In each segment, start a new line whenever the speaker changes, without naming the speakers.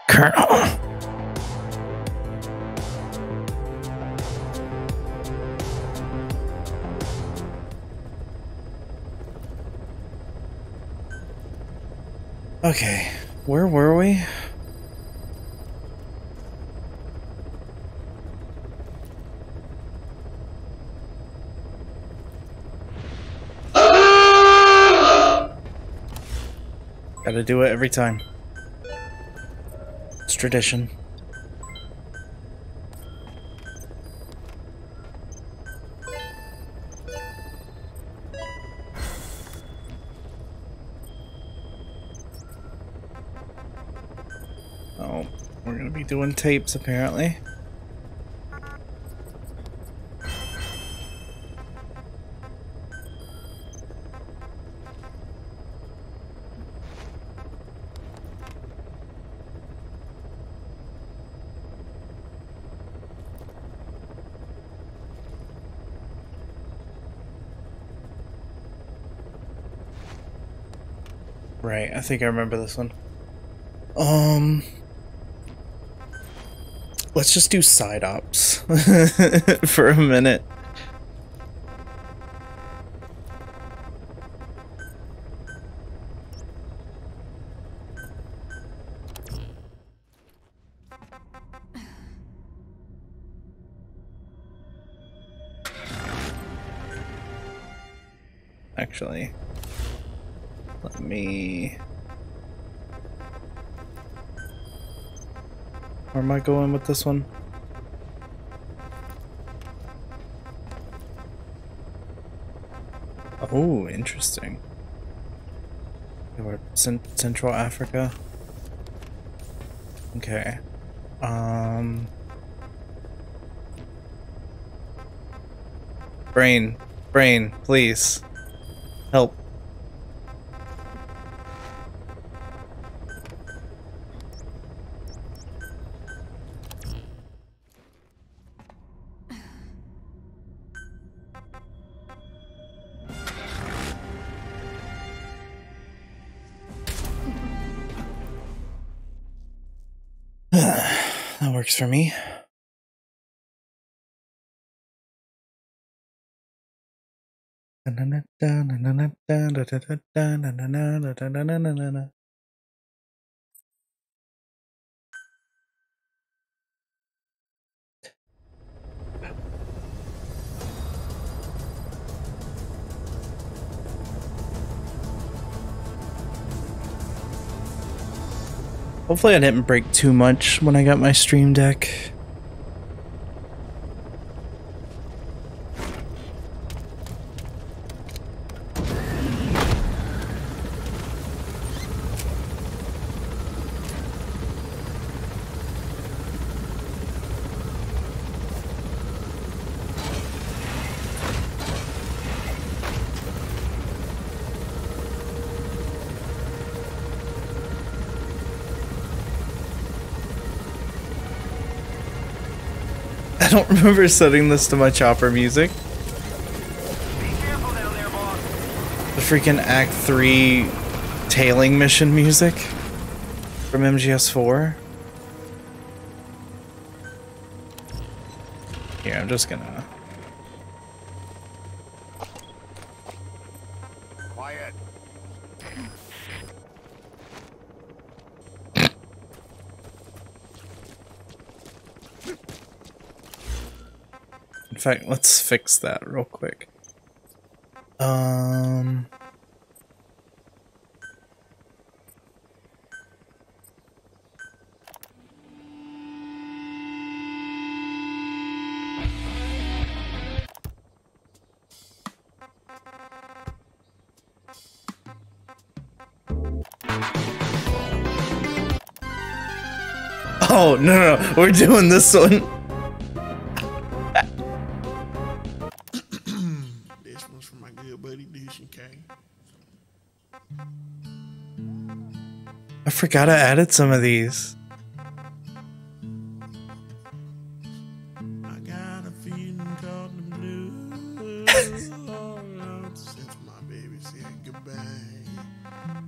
Colonel. Okay, where were we? Gotta do it every time. It's tradition. Oh, we're gonna be doing tapes apparently. Right, I think I remember this one. Let's just do side ops for a minute. Actually, let me... Where am I going with this one? Oh, interesting. We're Central Africa. Okay. Brain, please. Help. That works for me. Hopefully I didn't break too much when I got my stream deck. I don't remember setting this to my chopper music. The freaking Act 3 tailing mission music from MGS4. Here, I'm just gonna...
Quiet.
In fact, let's fix that real quick. Oh, no, we're doing this one.
This one's for my good buddy Dishing K.
I forgot I added some of these.
I got a feeling called the blue. Since my baby said goodbye.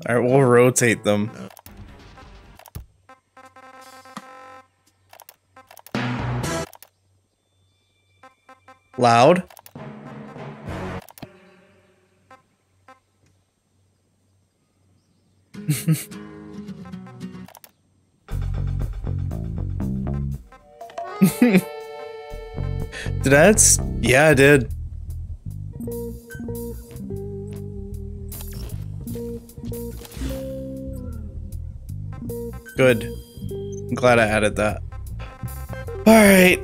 Alright, we'll rotate them. Loud? Did that? Yeah, I did. Good. I'm glad I added that. Alright,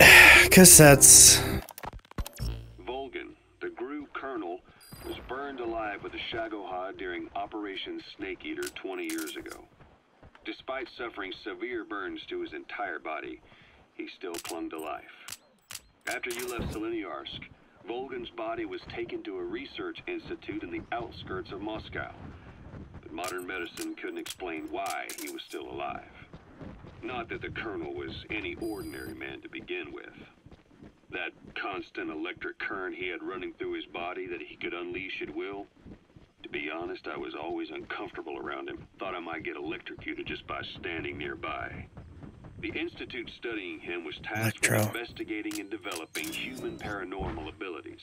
cassettes.
Volgan, the GRU colonel, was burned alive with a Shagohod during Operation Snake Eater 20 years ago. Despite suffering severe burns to his entire body, he still clung to life. After you left Seleniarsk, Volgan's body was taken to a research institute in the outskirts of Moscow. But modern medicine couldn't explain why he was still alive. Not that the colonel was any ordinary man to begin with. That constant electric current he had running through his body that he could unleash at will. To be honest, I was always uncomfortable around him. Thought I might get electrocuted just by standing nearby. The institute studying him was tasked with investigating and developing human paranormal abilities.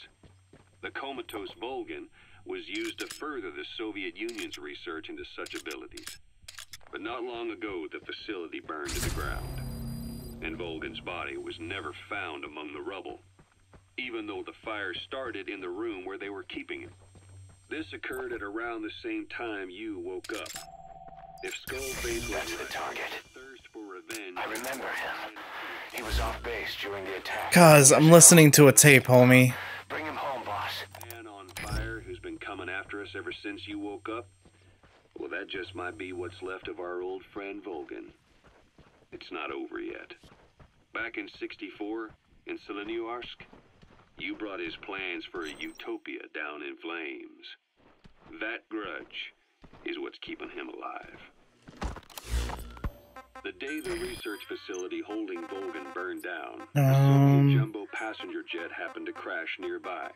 The comatose Volgan was used to further the Soviet Union's research into such abilities. But not long ago, the facility burned to the ground, and Volgan's body was never found among the rubble, even though the fire started in the room where they were keeping him. This occurred at around the same time you woke up. If Skullface was
That's the target.
thirst for revenge,
I remember him. He was off base during the attack.
Cause I'm listening to a tape, homie.
Bring him home, boss.
Man on fire who's been coming after us ever since you woke up? Well, that just might be what's left of our old friend Volgan. It's not over yet. Back in '64, in Seleniarsk, you brought his plans for a utopia down in flames. That grudge is what's keeping him alive. The day the research facility holding Volgan burned down, a Soviet jumbo passenger jet happened to crash nearby.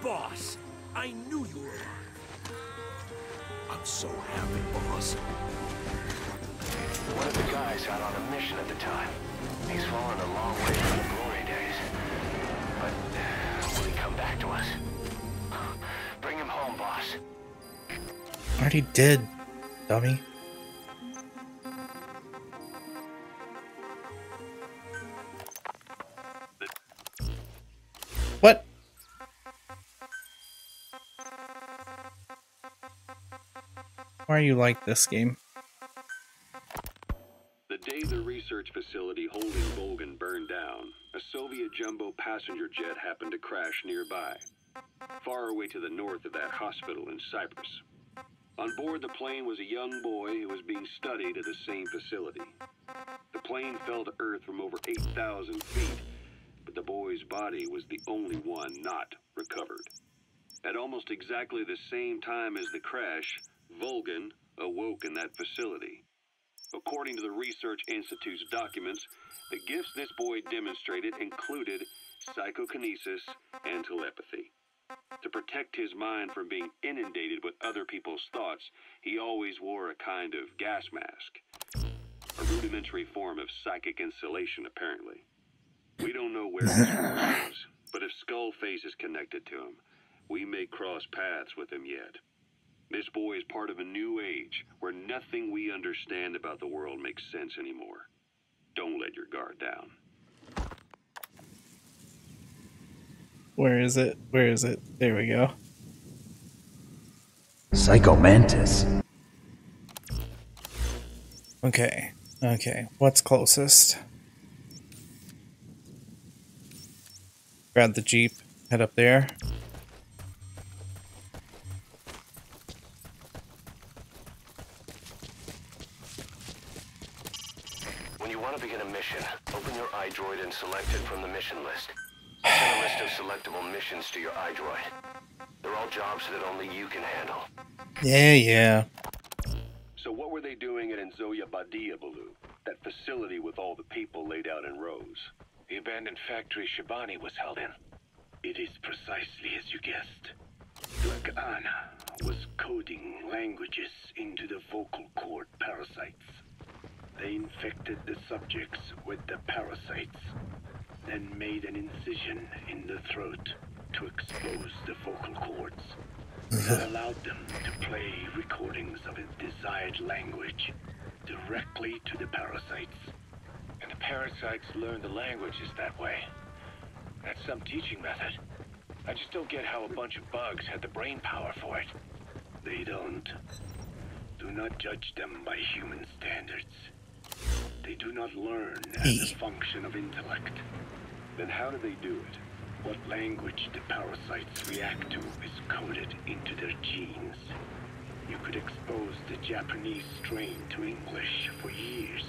Boss, I knew you were alive. I'm so happy, boss.
One of the guys out on a mission at the time. He's fallen a long way from the glory days. But will he come back to us? Bring him home, boss.
Already did, dummy. What? Why are you like this game?
The day the research facility holding Volgan burned down, a Soviet jumbo passenger jet happened to crash nearby, far away to the north of that hospital in Cyprus. On board the plane was a young boy who was being studied at the same facility. The plane fell to Earth from over 8,000 feet, but the boy's body was the only one not recovered. At almost exactly the same time as the crash, Volgan awoke in that facility. According to the Research Institute's documents, the gifts this boy demonstrated included psychokinesis and telepathy. To protect his mind from being inundated with other people's thoughts, he always wore a kind of gas mask. A rudimentary form of psychic insulation, apparently. We don't know where this boy is, but if Skullface is connected to him, we may cross paths with him yet. This boy is part of a new age where nothing we understand about the world makes sense anymore. Don't let your guard down.
Where is it? Where is it? There we go.
Psychomantis.
Okay. Okay. What's closest? Grab the Jeep. Head up there.
selected from the mission list. Send a list of selectable missions to your iDroid. They're all jobs that only you can handle.
Yeah.
So what were they doing at Nzoya Badia, Baloo? That facility with all the people laid out in rows.
The abandoned factory Shibani was held in.
It is precisely as you guessed. XII was coding languages into the vocal cord parasites. They infected the subjects with the parasites, then made an incision in the throat to expose the vocal cords. That allowed them to play recordings of a desired language directly to the parasites.
And the parasites learn the languages that way. That's some teaching method. I just don't get how a bunch of bugs had the brain power for it.
They don't. Do not judge them by human standards. They do not learn as a function of intellect.
Then how do they do it?
What language the parasites react to is coded into their genes. You could expose the Japanese strain to English for years,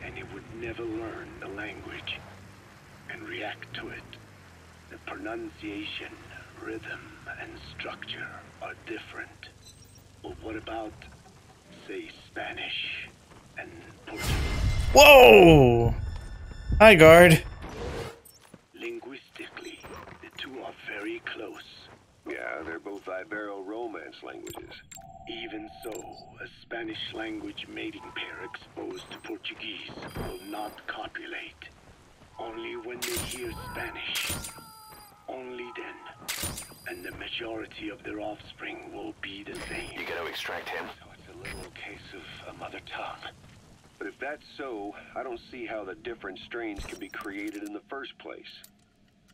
and it would never learn the language and react to it. The pronunciation, rhythm, and structure are different. But what about, say, Spanish and Portuguese?
Whoa! Hi, guard.
Linguistically, the two are very close.
Yeah, they're both Ibero-Romance languages.
Even so, a Spanish language mating pair exposed to Portuguese will not copulate. Only when they hear Spanish. Only then. And the majority of their offspring will be the same.
You gotta extract him.
So it's a little case of a mother tongue. But if that's so, I don't see how the different strains can be created in the first place.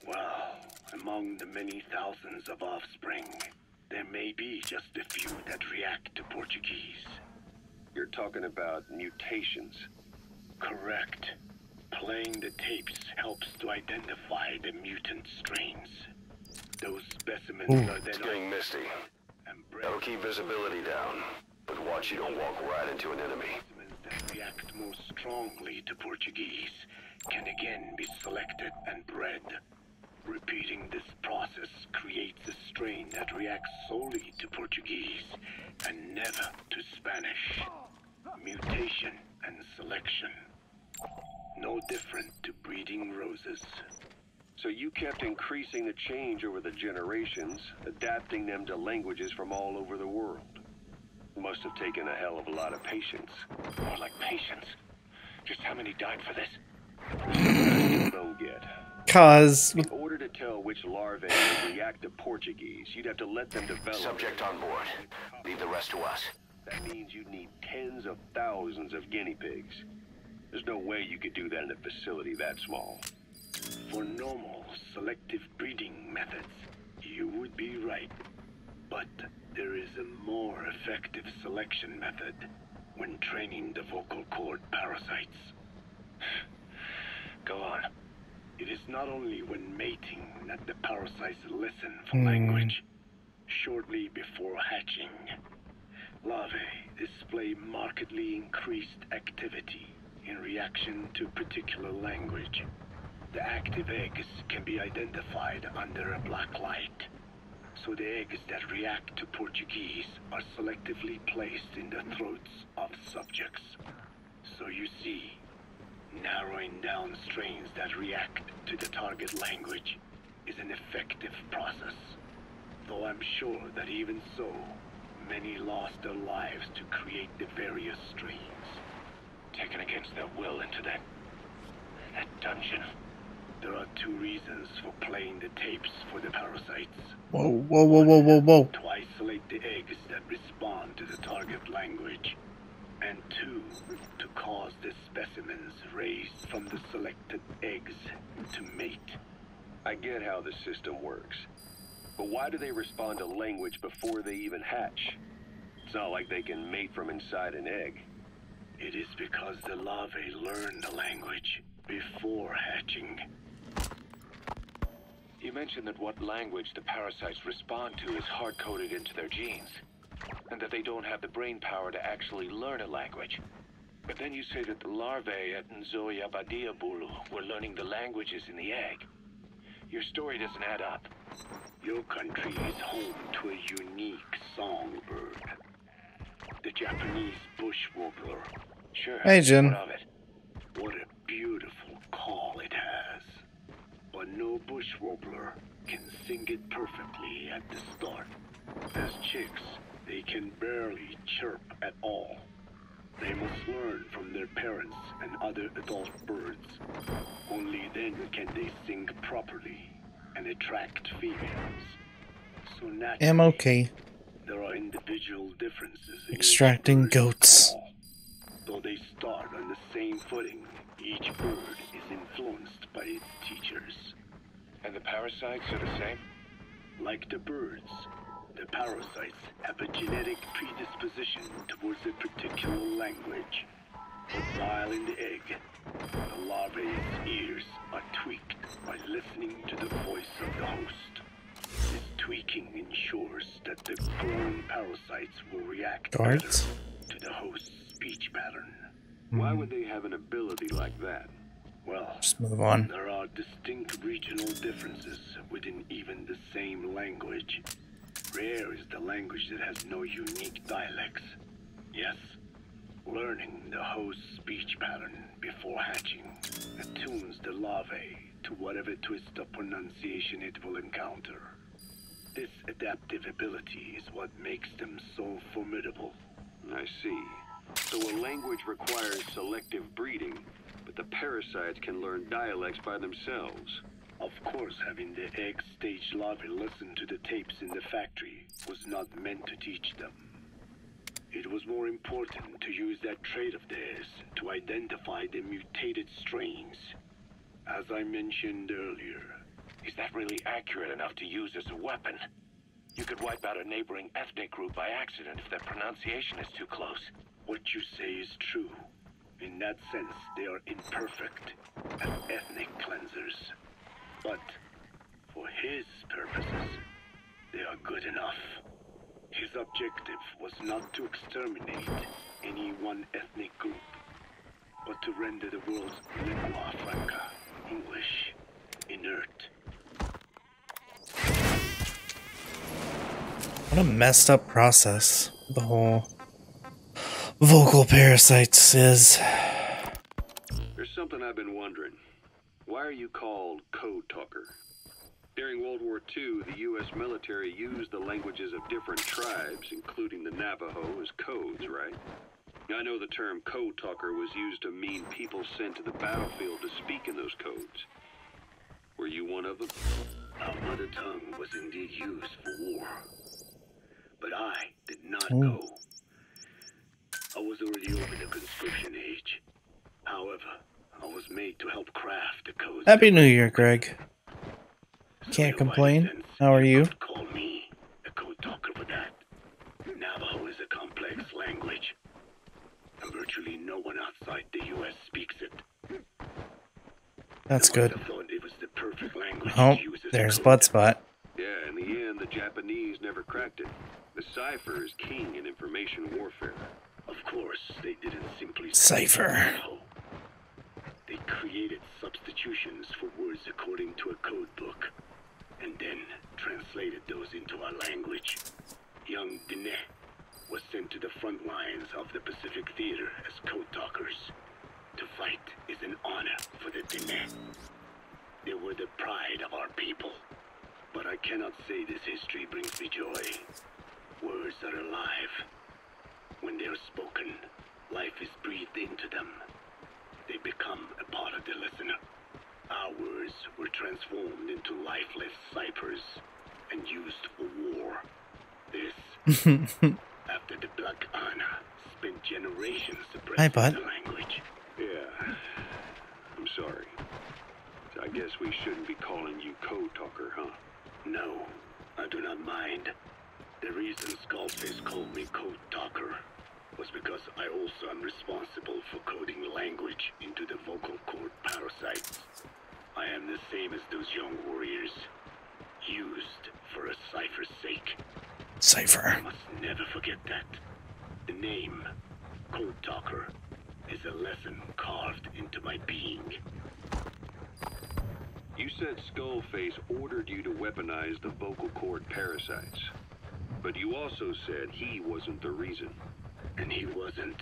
Well, among the many thousands of offspring, there may be just a few that react to Portuguese.
You're talking about mutations.
Correct. Playing the tapes helps to identify the mutant strains. Those specimens are then
It's getting misty. That'll keep visibility down. But watch you don't walk right into an enemy.
Specimens that react more strongly to Portuguese can again be selected and bred. Repeating this process creates a strain that reacts solely to Portuguese and never to Spanish. Mutation and selection. No different to breeding roses.
So you kept increasing the change over the generations, adapting them to languages from all over the world. Must have taken a hell of a lot of patience.
More like patience. Just how many died for this?
I don't get.
Cause
In order to tell which larvae will react to Portuguese, you'd have to let them develop.
Subject on board. Leave the rest to us.
That means you'd need tens of thousands of guinea pigs. There's no way you could do that in a facility that small.
For normal selective breeding methods, you would be right. But there is a more effective selection method when training the vocal cord parasites.
Go on.
It is not only when mating that the parasites listen for language. Shortly before hatching, larvae display markedly increased activity in reaction to particular language. The active eggs can be identified under a black light. So the eggs that react to Portuguese are selectively placed in the throats of subjects. So you see, narrowing down strains that react to the target language is an effective process. Though I'm sure that even so, many lost their lives to create the various strains.
Taken against their will into that dungeon.
There are two reasons for playing the tapes for the parasites.
Whoa.
To isolate the eggs that respond to the target language. And two, to cause the specimens raised from the selected eggs to mate.
I get how the system works. But why do they respond to language before they even hatch? It's not like they can mate from inside an egg.
It is because the larvae learn the language before hatching.
You mentioned that what language the parasites respond to is hard-coded into their genes, and that they don't have the brain power to actually learn a language. But then you say that the larvae at Nzoyabadiabulu were learning the languages in the egg. Your story doesn't add up.
Your country is home to a unique songbird. The Japanese bush warbler.
Sure.
Hey, Jin.
What of it?
What a beautiful call it has. But no bush warbler can sing it perfectly at the start. As chicks, they can barely chirp at all. They must learn from their parents and other adult birds. Only then can they sing properly and attract females. So naturally,
Am okay.
there are individual differences in
Extracting
each bird's
goats.
call. Though they start on the same footing, each bird is influenced by its teachers.
And the parasites are the same?
Like the birds, the parasites have a genetic predisposition towards a particular language. But while in the egg, the larvae's ears are tweaked by listening to the voice of the host. This tweaking ensures that the grown parasites will react better
Guards?
to the host's speech pattern.
Why would they have an ability like that?
Well,
Just move on.
there are distinct regional differences within even the same language. Rare is the language that has no unique dialects. Yes, learning the host's speech pattern before hatching attunes the larvae to whatever twist of pronunciation it will encounter. This adaptive ability is what makes them so formidable.
I see. So a language requires selective breeding, but the parasites can learn dialects by themselves.
Of course, having the egg-stage larvae listen to the tapes in the factory was not meant to teach them. It was more important to use that trait of theirs to identify the mutated strains. As I mentioned earlier,
Is that really accurate enough to use as a weapon? You could wipe out a neighboring ethnic group by accident if their pronunciation is too close.
what you say is true. In that sense, they are imperfect as ethnic cleansers. But for his purposes, they are good enough. His objective was not to exterminate any one ethnic group, but to render the world's lingua franca, English, inert.
What a messed up process the whole vocal parasites is.
There's something I've been wondering. Why are you called Code Talker? During World War II, the U.S. military used the languages of different tribes, including the Navajo, as codes, right? I know the term Code Talker was used to mean people sent to the battlefield to speak in those codes. Were you one of them?
Our mother tongue was indeed used for war. But I did not go. I was already over the conscription age. However, I was made to help craft the codes.
Happy New Year, Greg.
So
Can't
in
complain.
one sense,
How are you?
could call me a code talker for that. Navajo is a complex language, and virtually no one outside the U.S. speaks it.
That's
I
good.
must have thought it was the perfect language
Oh,
to use as a
there's
code.
Blood Spot.
Yeah, in the end, the Japanese never cracked it. The cipher is king in information warfare.
Of course, they didn't simply
Cipher.
Navajo. They created substitutions for words according to a code book, and then translated those into our language. Young Diné was sent to the front lines of the Pacific Theater as code talkers. To fight is an honor for the Diné. They were the pride of our people. But I cannot say this history brings me joy. Words are alive. When they are spoken, life is breathed into them. They become a part of the listener. Our words were transformed into lifeless ciphers and used for war. This, after the Black Ana spent generations
Hi,
suppressing
bud.
the language.
Yeah, I'm sorry. So I guess we shouldn't be calling you Code Talker, huh?
No, I do not mind. The reason Skullface called me Code Talker was because I also am responsible for coding language into the vocal cord parasites. I am the same as those young warriors, used for a cipher's sake.
Cipher.
I must never forget that. The name, Code Talker, is a lesson carved into my being.
You said Skullface ordered you to weaponize the vocal cord parasites. But you also said he wasn't the reason.
And he wasn't.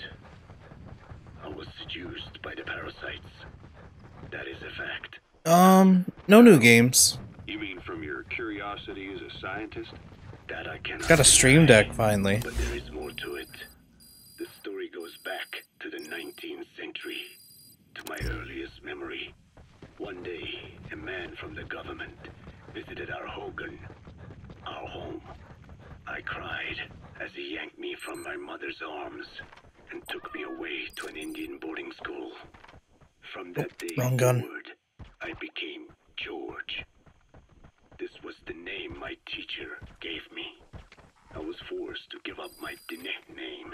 I was seduced by the parasites. That is a fact.
No new games.
You mean from your curiosity as a scientist?
That I cannot
Got a Stream
deny,
Deck finally.
But there is more to it. The story goes back to the 19th century, to my earliest memory. One day, a man from the government visited our Hogan, our home. I cried as he yanked me from my mother's arms and took me away to an Indian boarding school. From that day
wrong gun.
forward, I became George. This was the name my teacher gave me. I was forced to give up my Thicc name,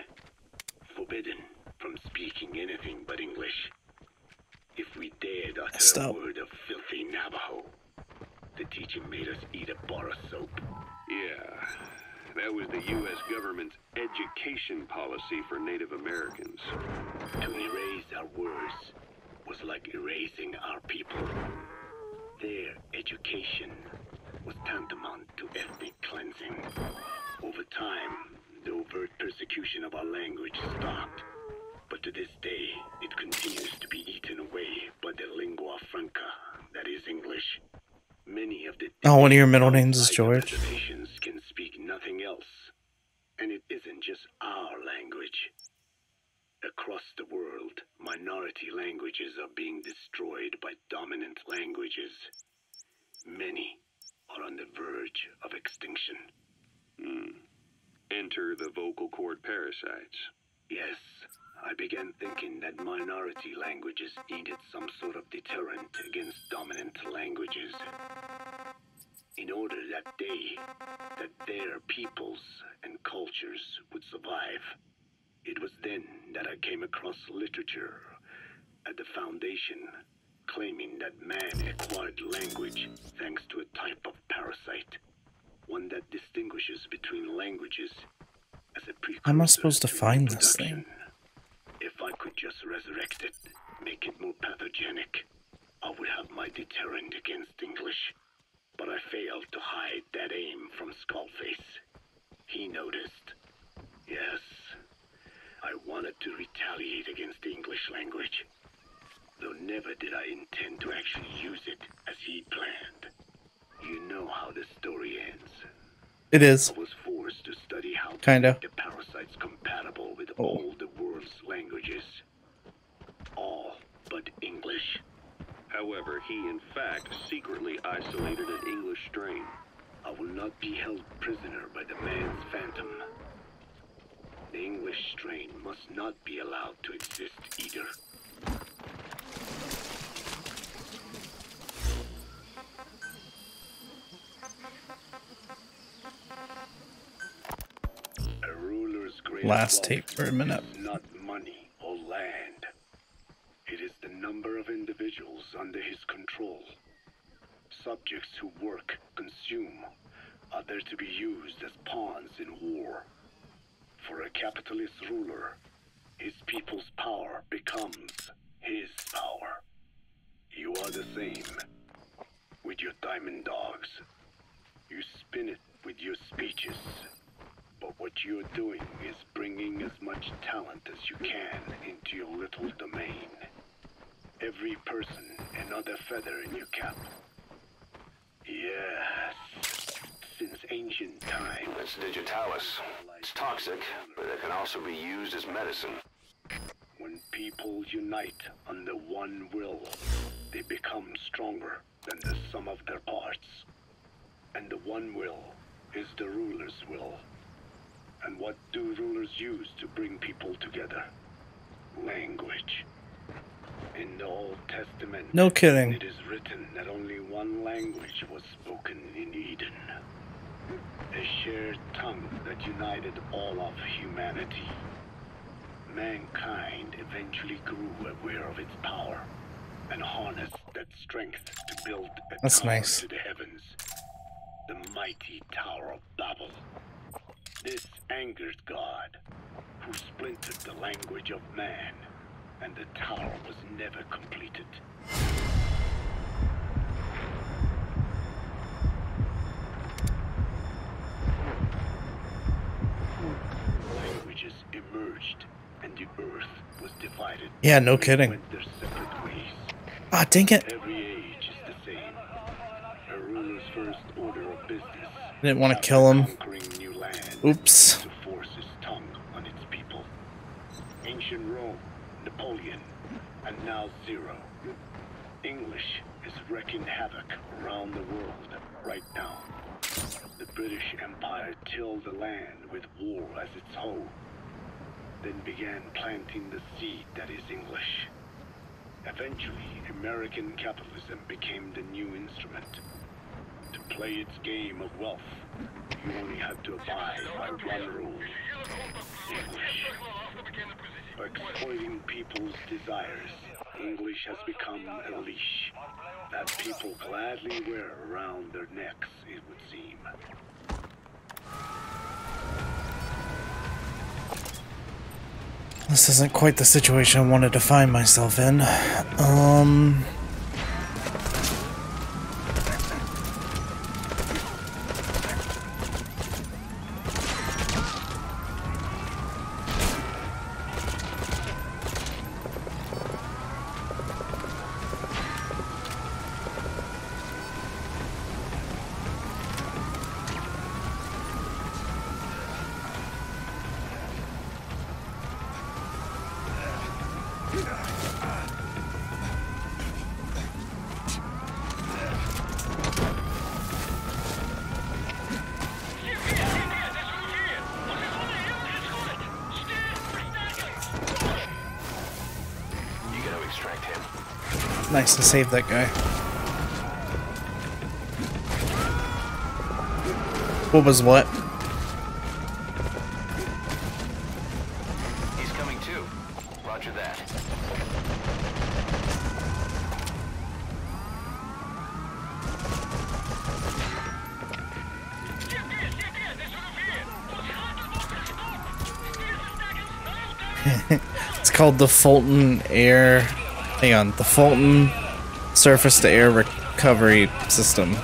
forbidden from speaking anything but English. If we dared utter a word of filthy Navajo, the teacher made us eat a bar of soap.
Yeah, that was the U.S. government's education policy for Native Americans.
To erase our words was like erasing our people. Their education was tantamount to ethnic cleansing. Over time, the overt persecution of our language stopped. But to this day, it continues to be eaten away by the lingua franca, that is English. Many of the
One of your middle names is George.
reservations can speak nothing else. And it isn't just our language. Across the world, minority languages are being destroyed by dominant languages. Many are on the verge of extinction.
Enter the vocal cord parasites.
Yes, I began thinking that minority languages needed some sort of deterrent against dominant languages. In order that their peoples and cultures would survive. It was then that I came across literature at the Foundation claiming that man acquired language thanks to a type of parasite, one that distinguishes between languages as a precursor.
How am I supposed to find this thing?
If I could just resurrect it, make it more pathogenic, I would have my deterrent against English. But I failed to hide that aim from Skullface. He noticed. Yes, I wanted to retaliate against the English language, though never did I intend to actually use it as he planned. You know how the story ends.
It is.
I was forced to study how to
Kinda.
make the parasites compatible with all the world's languages. All but English.
However, he in fact secretly isolated an English strain.
I will not be held prisoner by the man's phantom. The English strain must not be allowed to exist either. A ruler's greatest
Last
wealth
tape for a minute.
is not money or land. It is the number of individuals under his control. Subjects who work, consume, are there to be used as pawns in war. For a capitalist ruler, his people's power becomes his power. You are the same. With your diamond dogs, you spin it with your speeches. But what you're doing is bringing as much talent as you can into your little domain. Every person another feather in your cap. Yes, since ancient times.
It's digitalis. It's toxic, but it can also be used as medicine.
When people unite under one will, they become stronger than the sum of their parts. And the one will is the ruler's will. And what do rulers use to bring people together? Language. In the Old Testament,
No kidding.
it is written that only one language was spoken in Eden. A shared tongue that united all of humanity. Mankind eventually grew aware of its power and harnessed that strength to build a
That's
tower
nice.
to the heavens. The mighty Tower of Babel. This angered God, who splintered the language of man and the tower was never completed. Languages emerged, and the earth was divided.
Yeah, no kidding.
Went their separate ways.
Ah, dang it.
Every age is the same. A ruler's first order of business.
I didn't want to kill him.
Conquering new land.
Oops.
To force his tongue on its people. Ancient Rome, Napoleon, and now Zero. English is wreaking havoc around the world right now. The British Empire tilled the land with war as its hoe, then began planting the seed that is English. Eventually, American capitalism became the new instrument. To play its game of wealth, you only had to abide by one rule: English. By exploiting people's desires, English has become a leash that people gladly wear around their necks, it would seem.
This isn't quite the situation I wanted to find myself in. Nice to save that guy. What was what?
He's coming too. Roger that.
It's called the Fulton Air... Hang on, the Fulton Surface-to-Air Recovery System.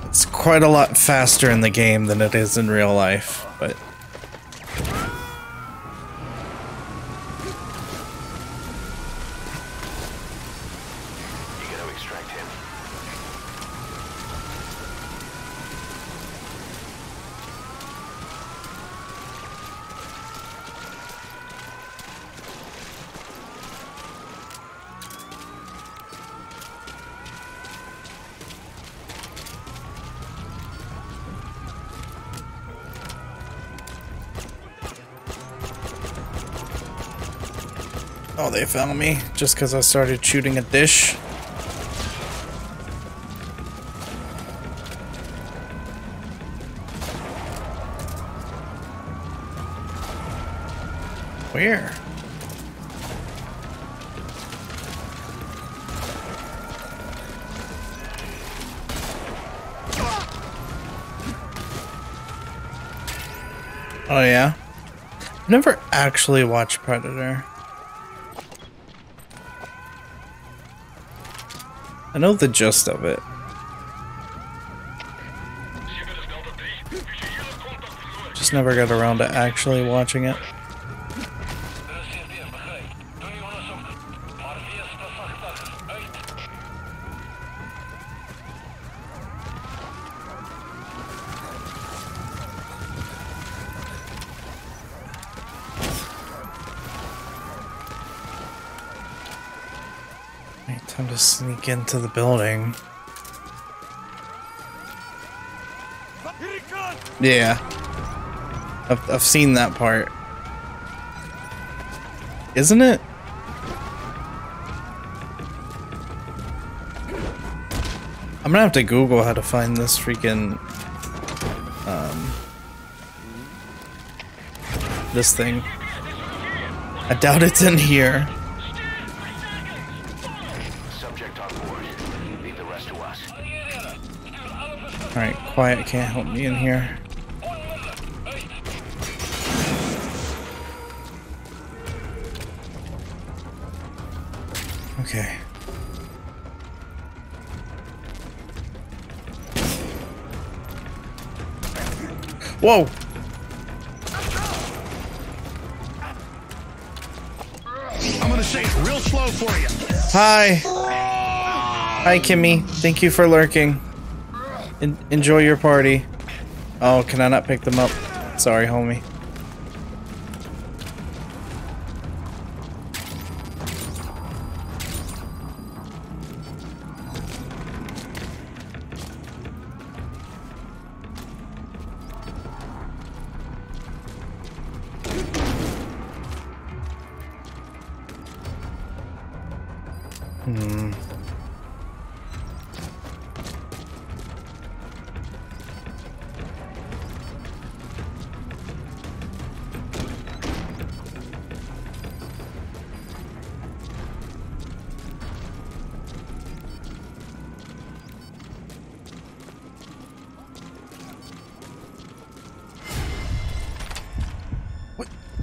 It's quite a lot faster in the game than it is in real life, but... Oh, they found me just because I started shooting a dish. Where? Oh yeah? I've never actually watched Predator. I know the gist of it. Just never got around to actually watching it. Time to sneak into the building. Yeah. I've seen that part. Isn't it? I'm gonna have to Google how to find this freaking this thing. I doubt it's in here. Alright, quiet can't help me in here. Okay. Whoa!
I'm gonna say it real slow for you.
Hi! Hi, Kimmy. Thank you for lurking. Enjoy your party. Oh, can I not pick them up? Sorry, homie.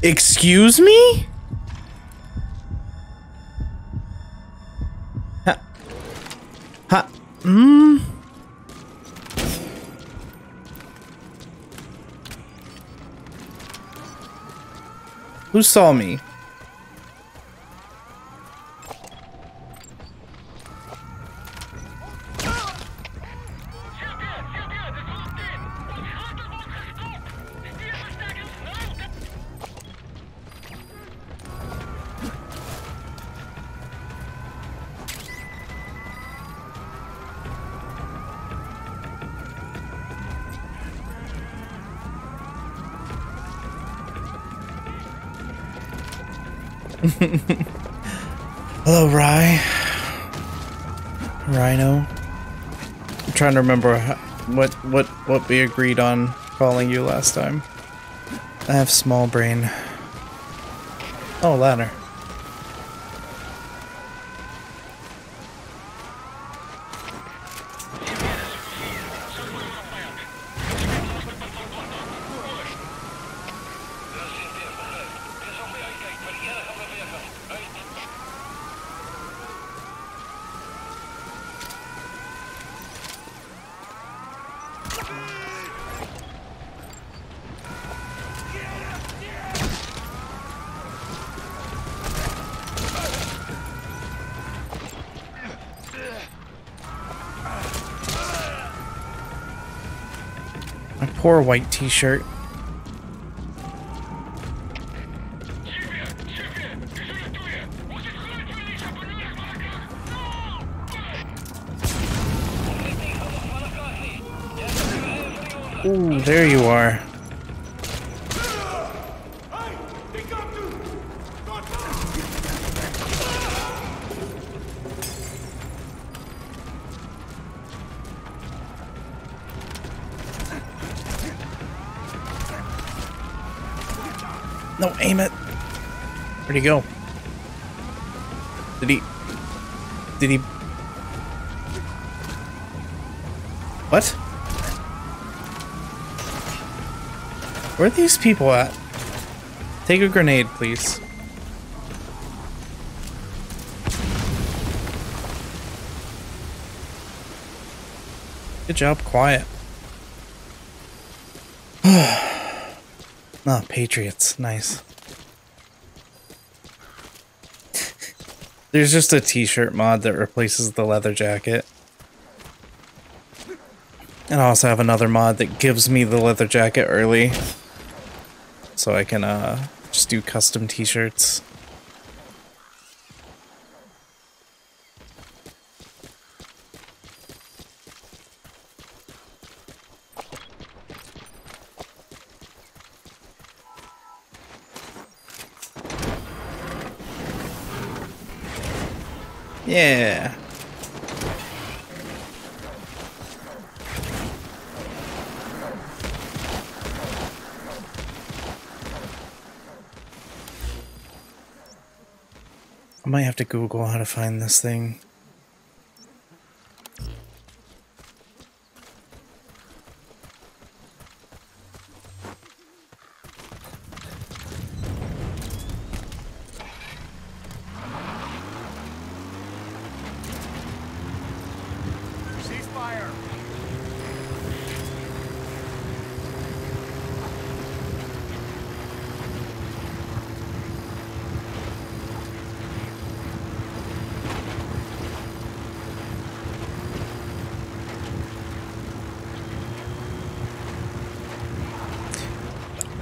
Excuse me? Ha. Ha. Who saw me? Hello, Rhino. I'm trying to remember what we agreed on calling you last time. I have small brain. Oh, ladder. My poor white t-shirt. Ooh, there you are. No, aim it. Where'd he go? Did he? What? Where are these people at? Take a grenade, please. Good job, quiet. Ah, Patriots. Nice. There's just a t-shirt mod that replaces the leather jacket. And I also have another mod that gives me the leather jacket early. So I can just do custom t-shirts. Yeah. I might have to Google how to find this thing.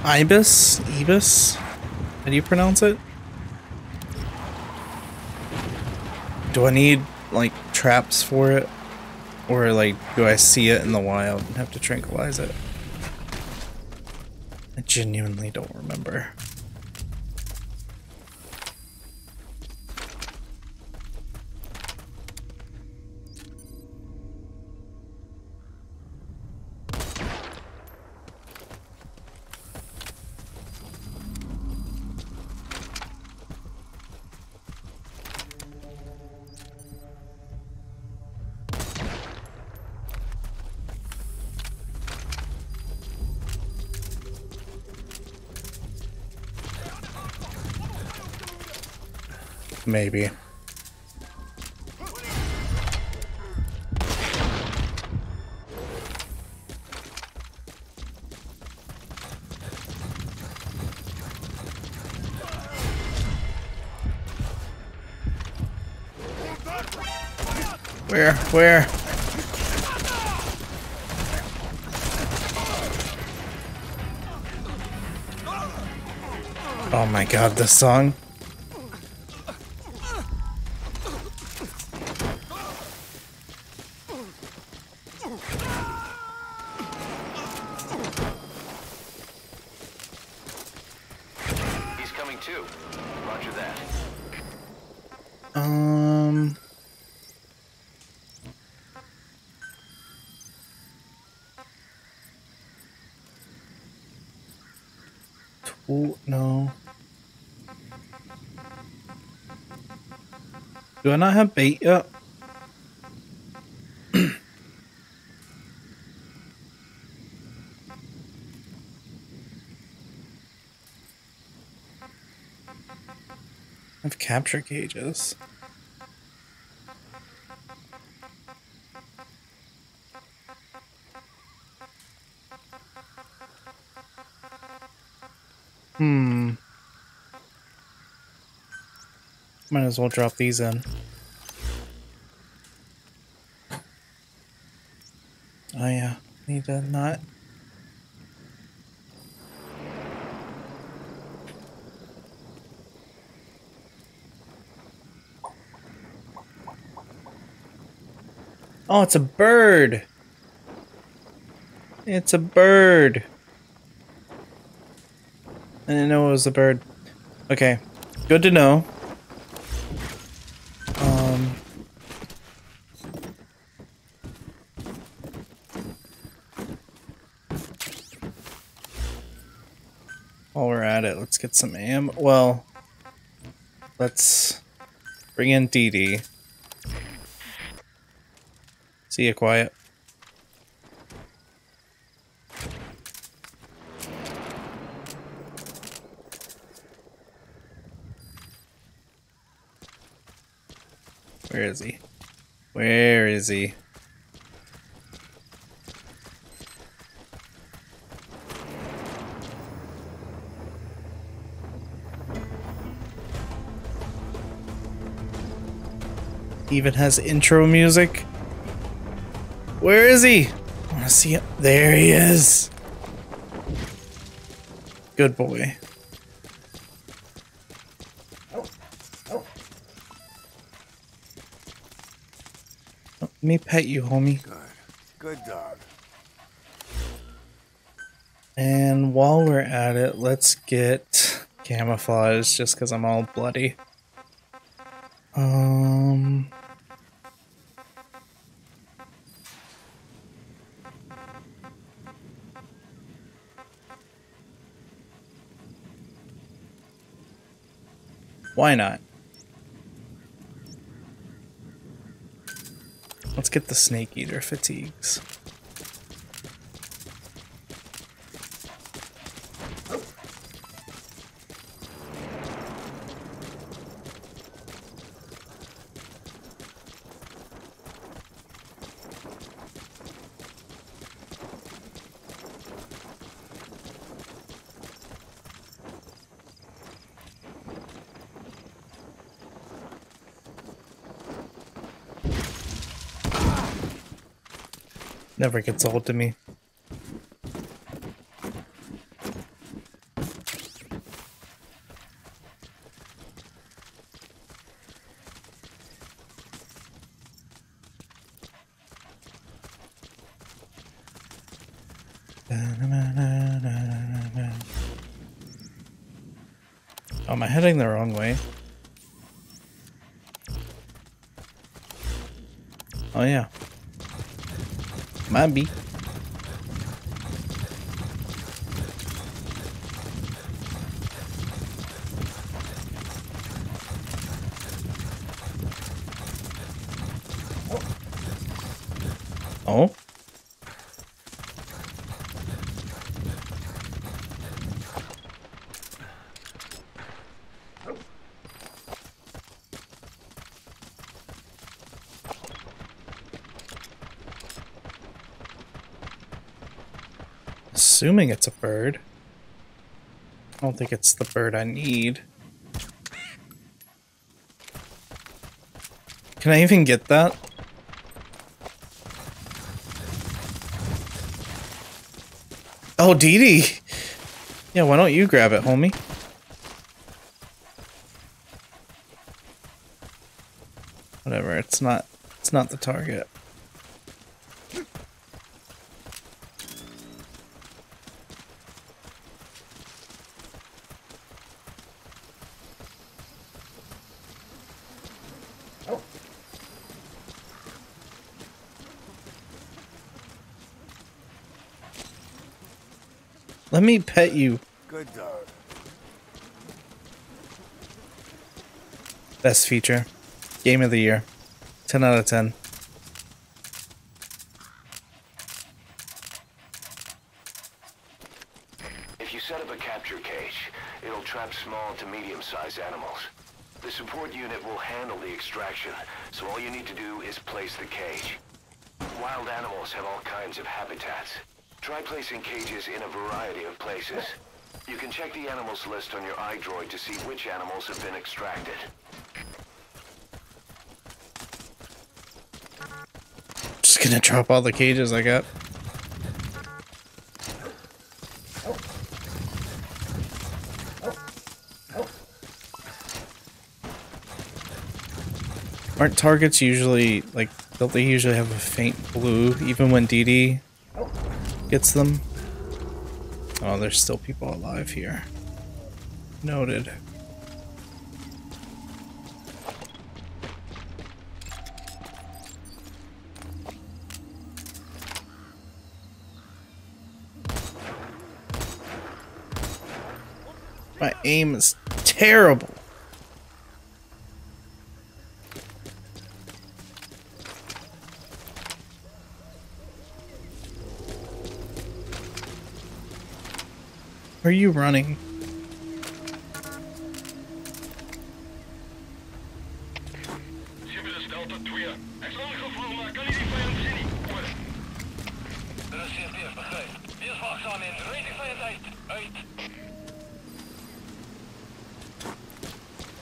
Ibis? Ibis? How do you pronounce it? Do I need, like, traps for it? Or, like, do I see it in the wild and have to tranquilize it? I genuinely don't remember. Maybe. Where? Oh my god, this song.
He's coming too. Roger that.
No. Do I not have bait yet? I have capture cages. Might as well drop these in. Oh yeah, need to not. Oh, it's a bird! It's a bird! I didn't know it was a bird. Okay, good to know. While we're at it, let's get some ammo. Well, let's bring in Dee Dee. See ya, Quiet. Where is he? Where is he? Even has intro music. Where is he? I want to see him. There he is. Good boy. Let me pet you, homie.
Good dog.
And while we're at it, let's get camouflage just because I'm all bloody. Why not? Let's get the snake eater fatigues. Never gets old to me. Oh, am I heading the wrong way? Oh yeah. Might be. Oh. Assuming it's a bird. I don't think it's the bird I need. Can I even get that? Oh, Dee Dee! Yeah, why don't you grab it, homie? Whatever, it's not the target. Let me pet you.
Good dog.
Best feature. Game of the year. 10 out of 10.
If you set up a capture cage, it'll trap small to medium-sized animals. The support unit will handle the extraction, so all you need to do is place the cage. Wild animals have all kinds of habitats. Try placing cages in a variety of places. You can check the animals list on your iDroid to see which animals have been extracted.
Just gonna drop all the cages I got. Aren't targets usually, like, don't they usually have a faint blue even when Dee Dee gets them? Oh, there's still people alive here. Noted. My aim is terrible. Where are you running?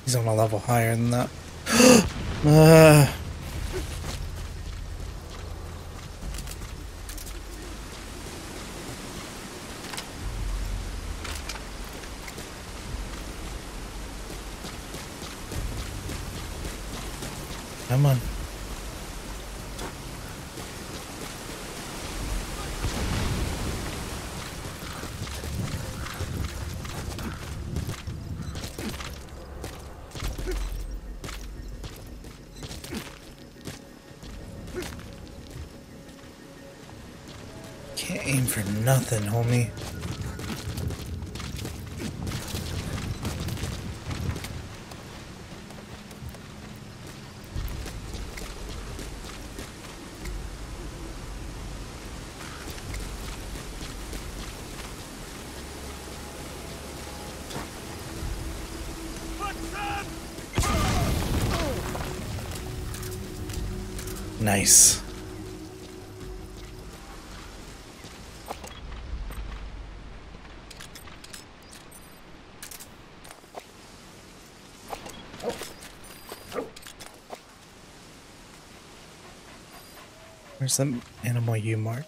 He's on a level higher than that. Come on. Can't aim for nothing, homie. Nice. Where's the animal you marked?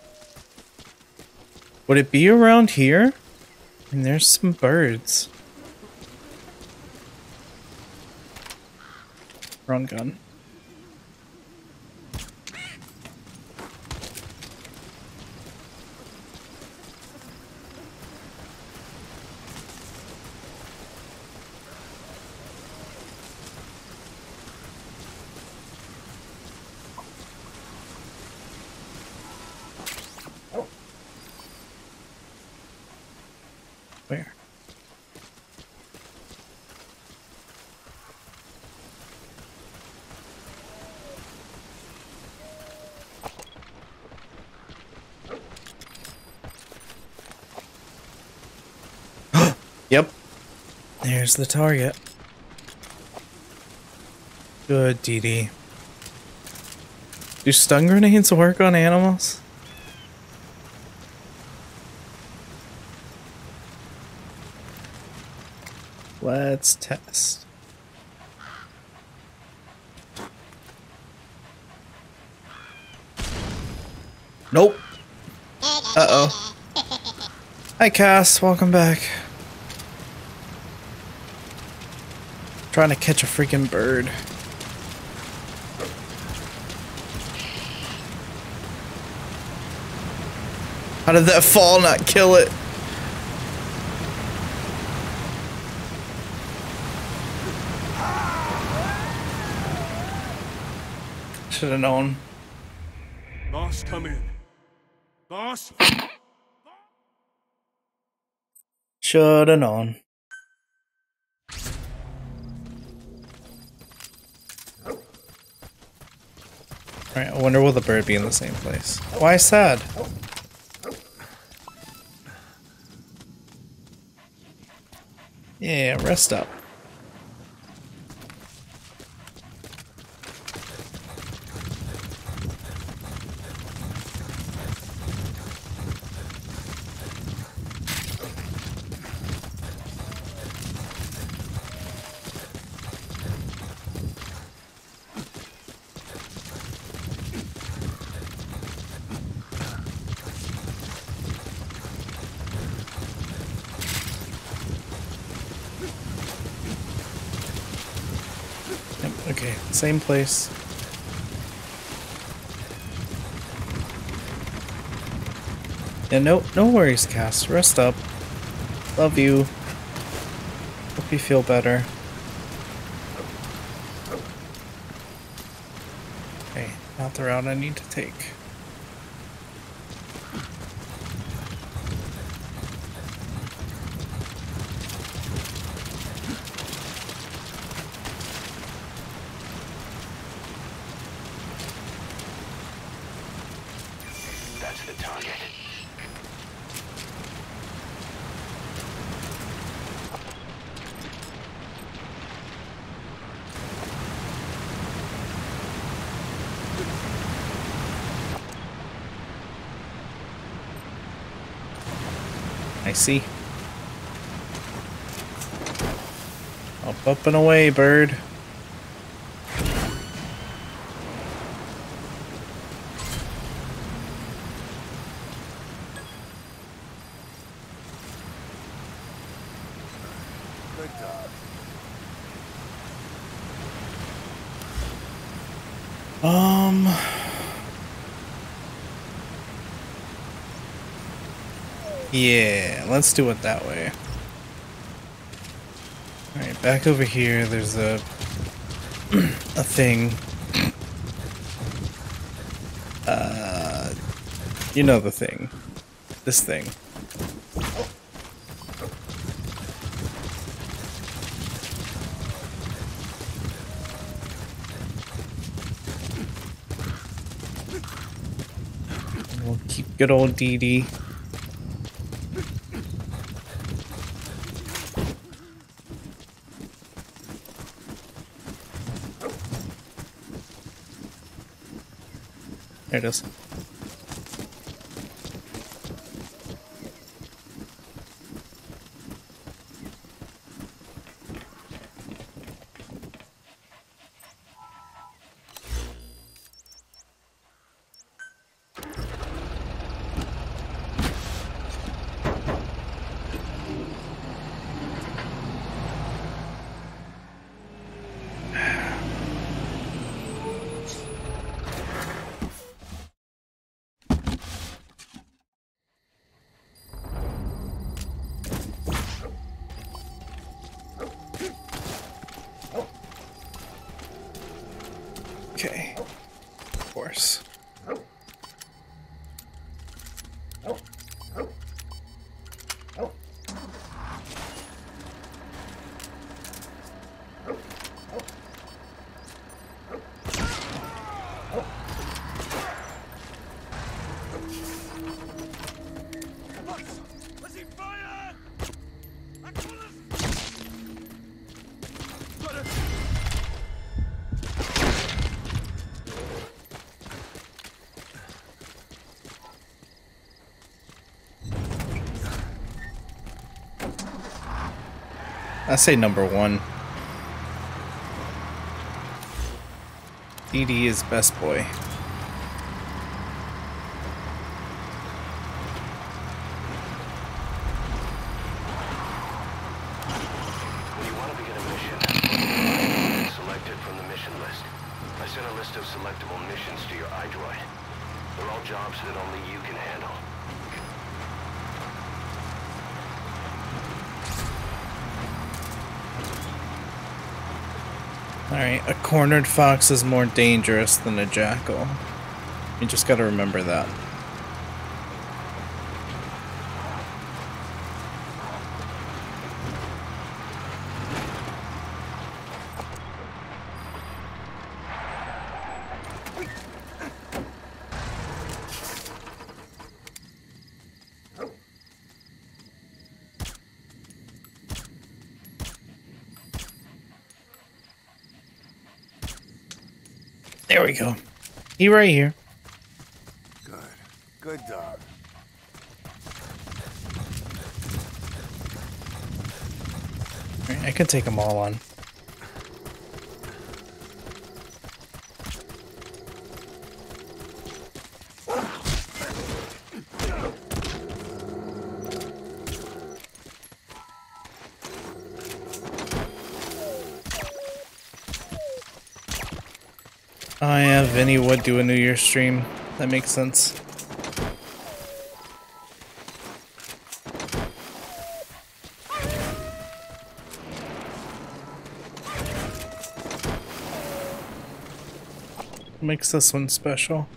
Would it be around here? And there's some birds. Wrong gun. Where? Yep. There's the target. Good, DD. Do stun grenades work on animals? Let's test. Nope. Uh-oh. Hi, Cass. Welcome back. Trying to catch a freaking bird. How did that fall not kill it? Should have known.
Boss, come in. Boss?
Should have known. Alright, I wonder will the bird be in the same place. Why sad? Yeah, rest up. Okay, same place. Yeah, no worries, Cass. Rest up. Love you. Hope you feel better. Okay, not the route I need to take.
That's the target.
I see. Up and away, bird.
Good dog.
Yeah, let's do it that way. Alright, back over here, there's a a thing. You know the thing. This thing. And we'll keep good old DD. There it is. I say number one. DD is best boy.
When you want to begin a mission, select it from the mission list. I sent a list of selectable missions to your iDroid. They're all jobs that only you can handle.
Alright, a cornered fox is more dangerous than a jackal. You just gotta remember that. There we go. He right here.
Good. Good dog.
Alright, I can take them all on. Oh yeah, Vinny would do a New Year's stream. That makes sense. What makes this one special?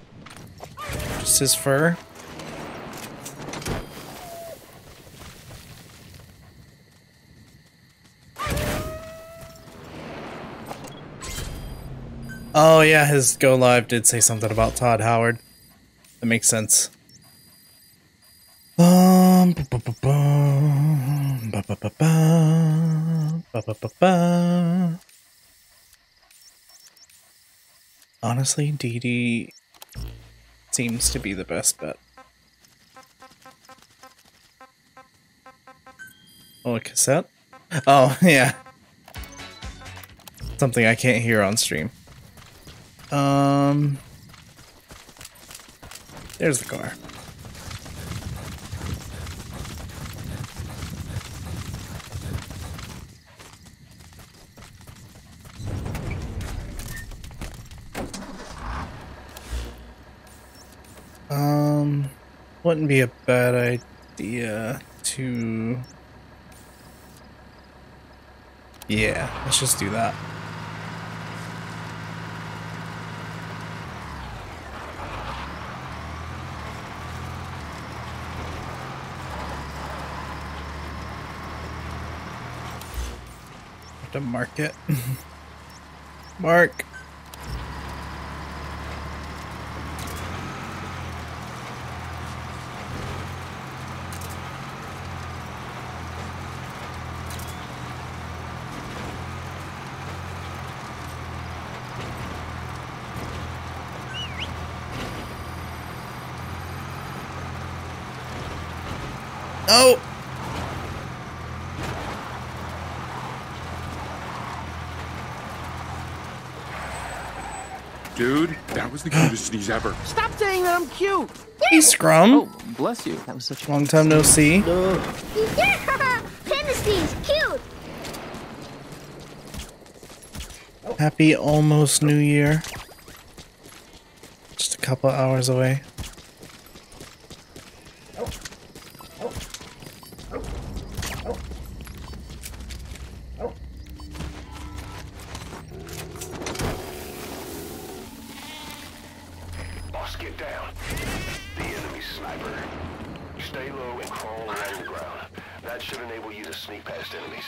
Just his fur? Oh yeah, his go live did say something about Todd Howard. That makes sense. Honestly, DD seems to be the best bet. Oh, a cassette? Oh, yeah. Something I can't hear on stream. There's the car. Wouldn't be a bad idea to... Yeah, let's just do that. Have to mark it. Mark. Oh!
Dude, that was the cutest sneeze ever.
Stop saying that I'm cute!
Hey, Scrum!
Oh, bless you. That was such a
Long time no see.
Yeah! Tennessee's cute!
Happy almost New Year. Just a couple hours away.
Boss, get down. The enemy sniper. Stay low and crawl along the ground. That should enable you to sneak past enemies.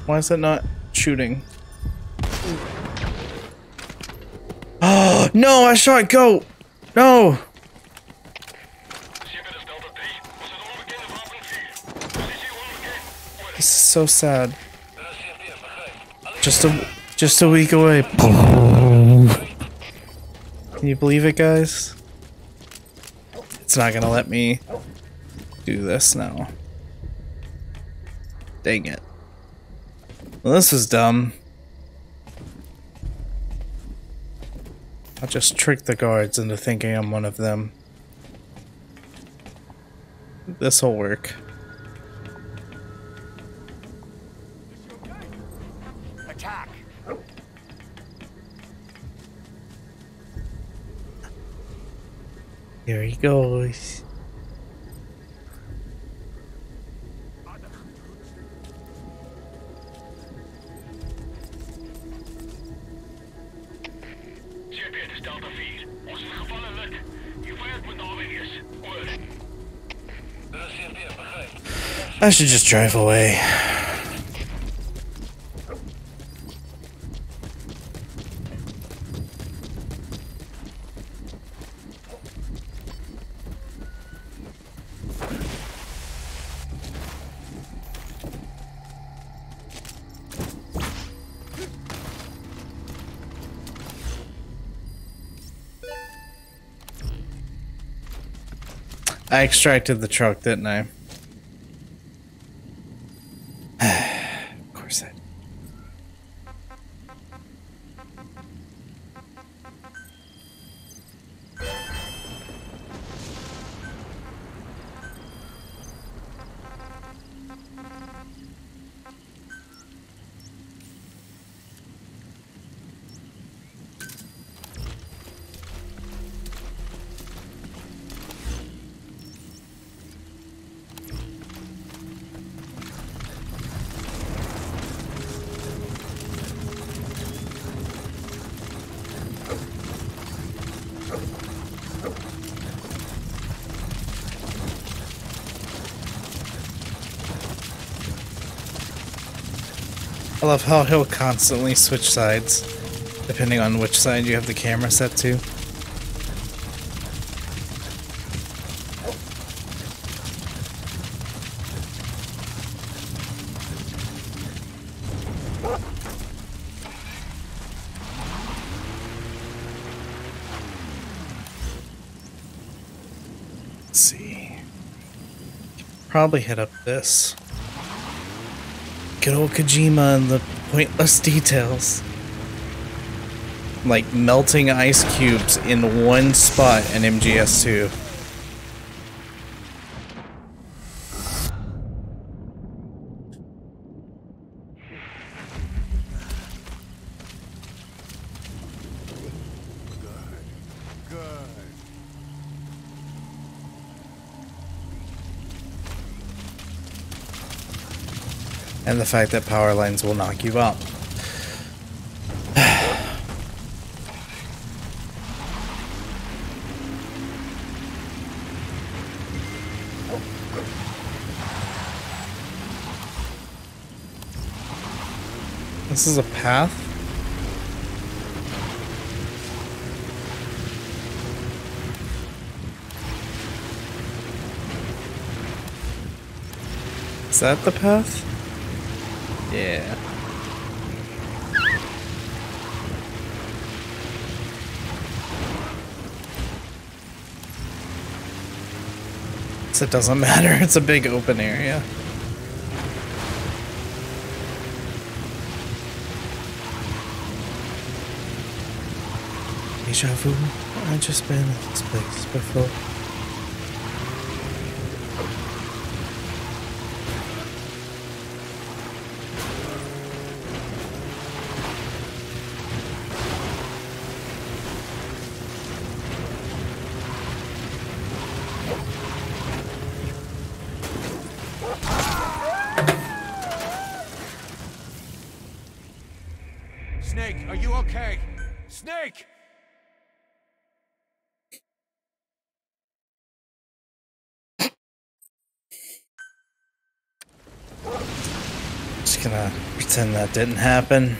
Why is it not shooting? Oh no! I shot goat. No. This is so sad. Just a week away. Can you believe it, guys? It's not gonna let me do this now. Dang it. Well, this is dumb. I'll just trick the guards into thinking I'm one of them. This'll work.
Attack!
Here he goes. I should just drive away. I extracted the truck, didn't I? Of course I did. I love how he'll constantly switch sides, depending on which side you have the camera set to. Let's see. Probably hit up this. Good old Kojima and the pointless details. Like melting ice cubes in one spot in MGS2. And the fact that power lines will knock you out. This is a path? Is that the path? Yeah. So it doesn't matter, it's a big open area. Deja vu, I've just been at this place before.
Snake, are you okay? Snake!
Just gonna pretend that didn't happen.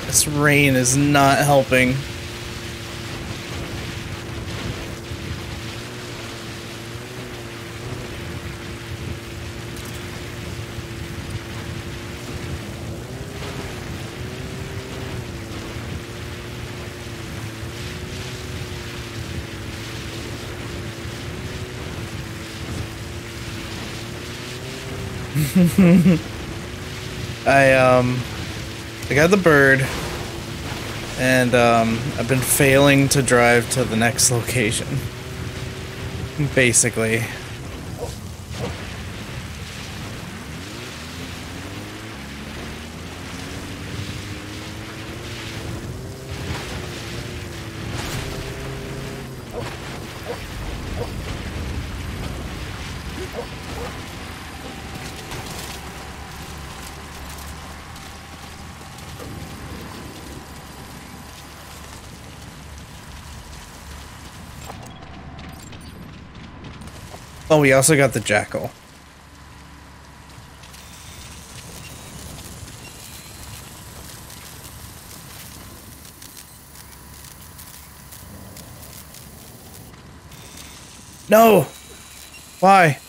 This rain is not helping. I got the bird, and I've been failing to drive to the next location. Basically. Oh, we also got the jackal. No! Why?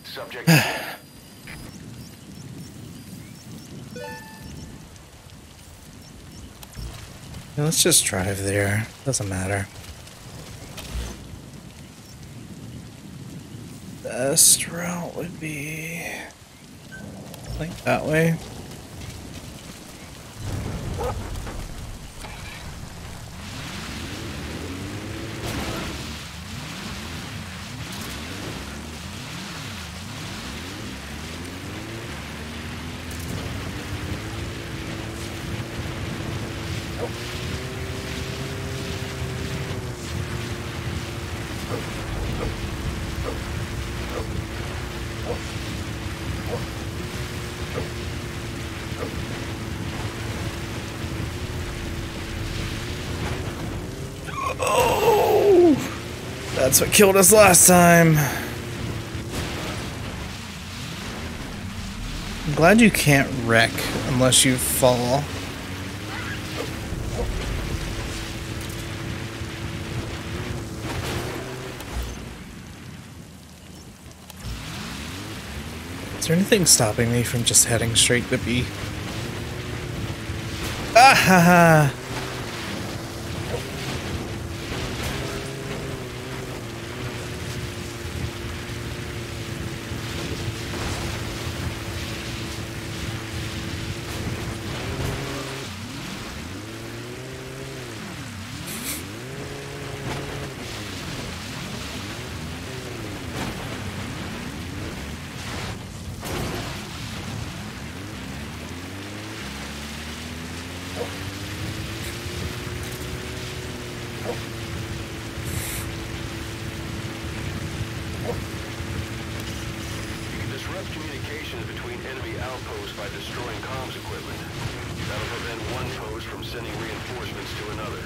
Subject.
Yeah, let's just drive there. Doesn't matter. Best route would be like that way. That's what killed us last time. I'm glad you can't wreck unless you fall. Is there anything stopping me from just heading straight to B? Ah ha ha!
Communications between enemy outposts by destroying comms equipment. That'll prevent one post from sending reinforcements to another.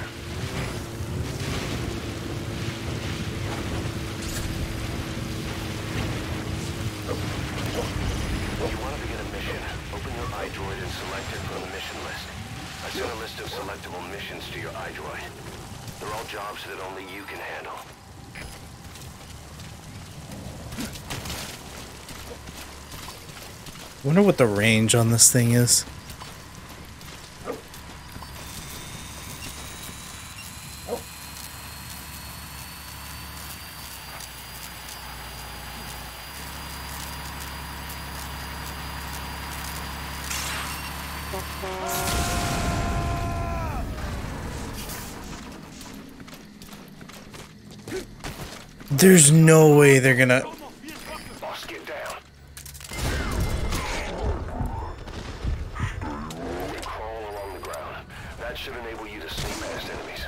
If you want to begin a mission, open your iDroid and select it from the mission list. I sent a list of selectable missions to your iDroid. They're all jobs that only you can handle.
I wonder what the range on this thing is. There's no way they're gonna...
Boss, get down. Crawl along the ground. That should enable you to sneak past enemies.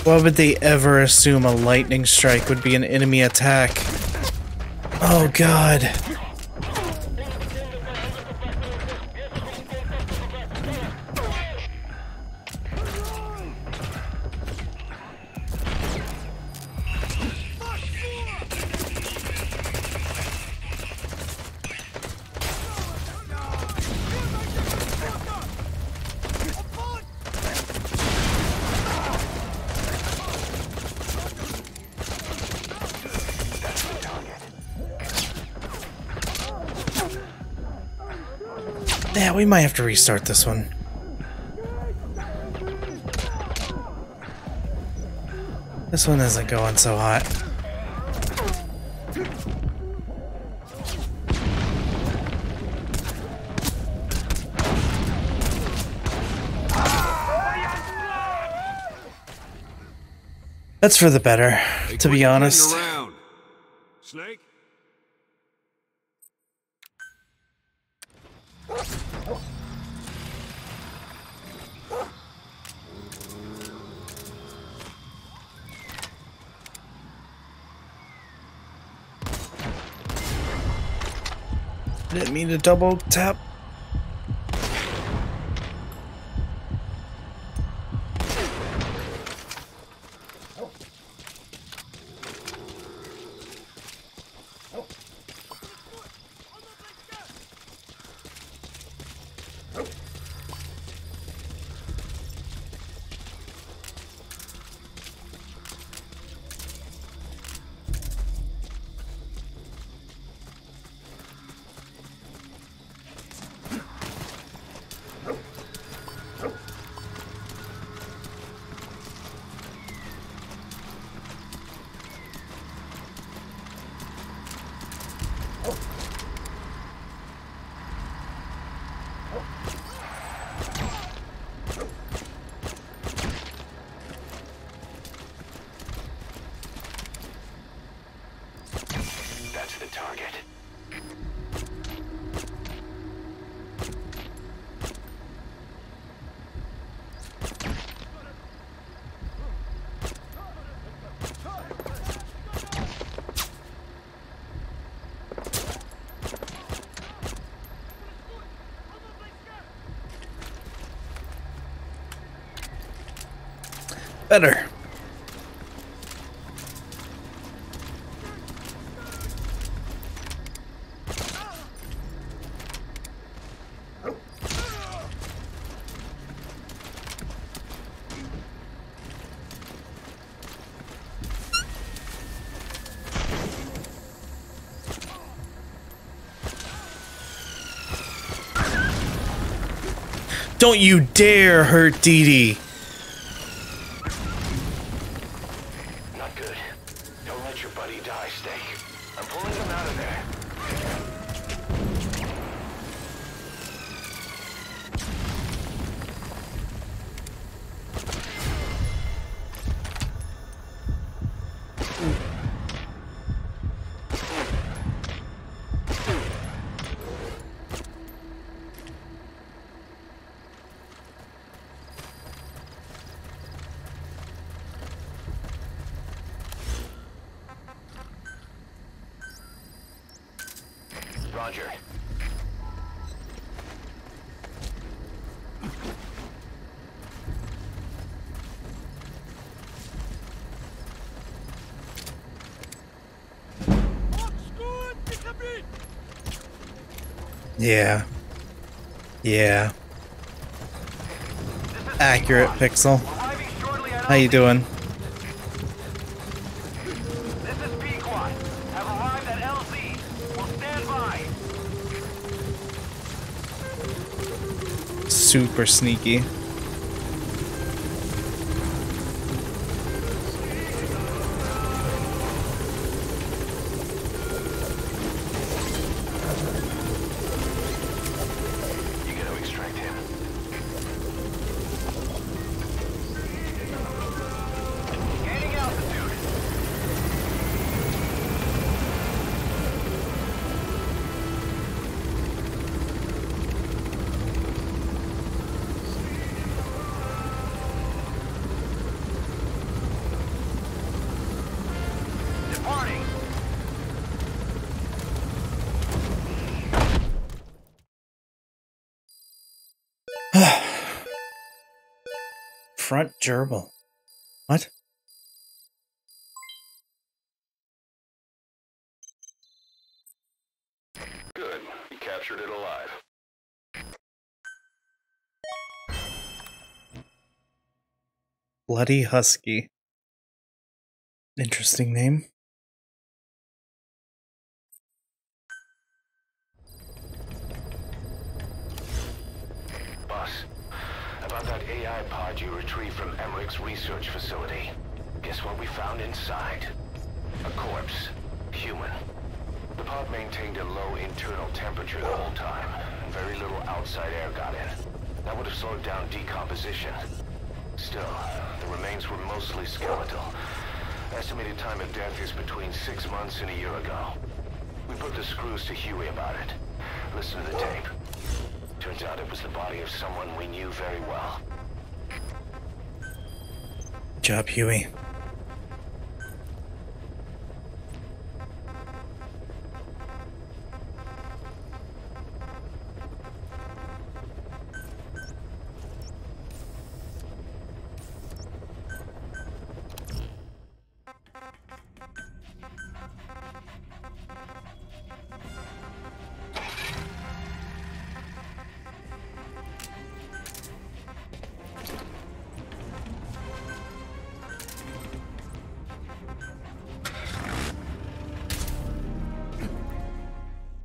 Why would they ever assume a lightning strike would be an enemy attack? Oh god. Yeah, we might have to restart this one. This one isn't going so hot. That's for the better, to be honest.
Snake?
Didn't mean to double tap.
That's the target.
Better. Don't you dare hurt Dee Dee.
Not good. Don't let your buddy die, Thicc. I'm pulling him out of there. Roger.
Yeah. Yeah. Accurate, Pixel. How you doing?
This is Pequot. Have arrived at LZ. Will stand by.
Super sneaky.
You gotta extract him. Gaining altitude. Departing.
Front gerbil. What?
Good. You captured it alive.
Bloody Husky. Interesting name.
from Emmerich's research facility. Guess what we found inside? A corpse. Human. The pod maintained a low internal temperature the whole time, and very little outside air got in. That would have slowed down decomposition. Still, the remains were mostly skeletal. Estimated time of death is between 6 months and a year ago. We put the screws to Huey about it. Listen to the tape. Turns out it was the body of someone we knew very well.
Good job, Huey.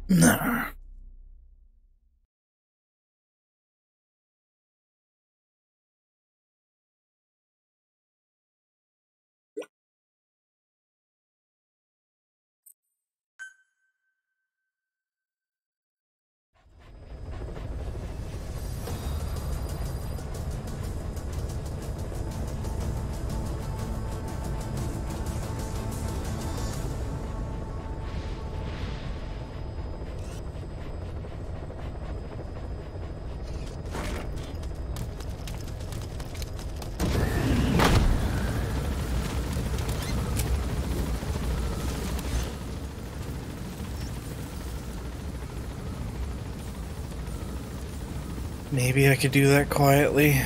No. Maybe I could do that quietly.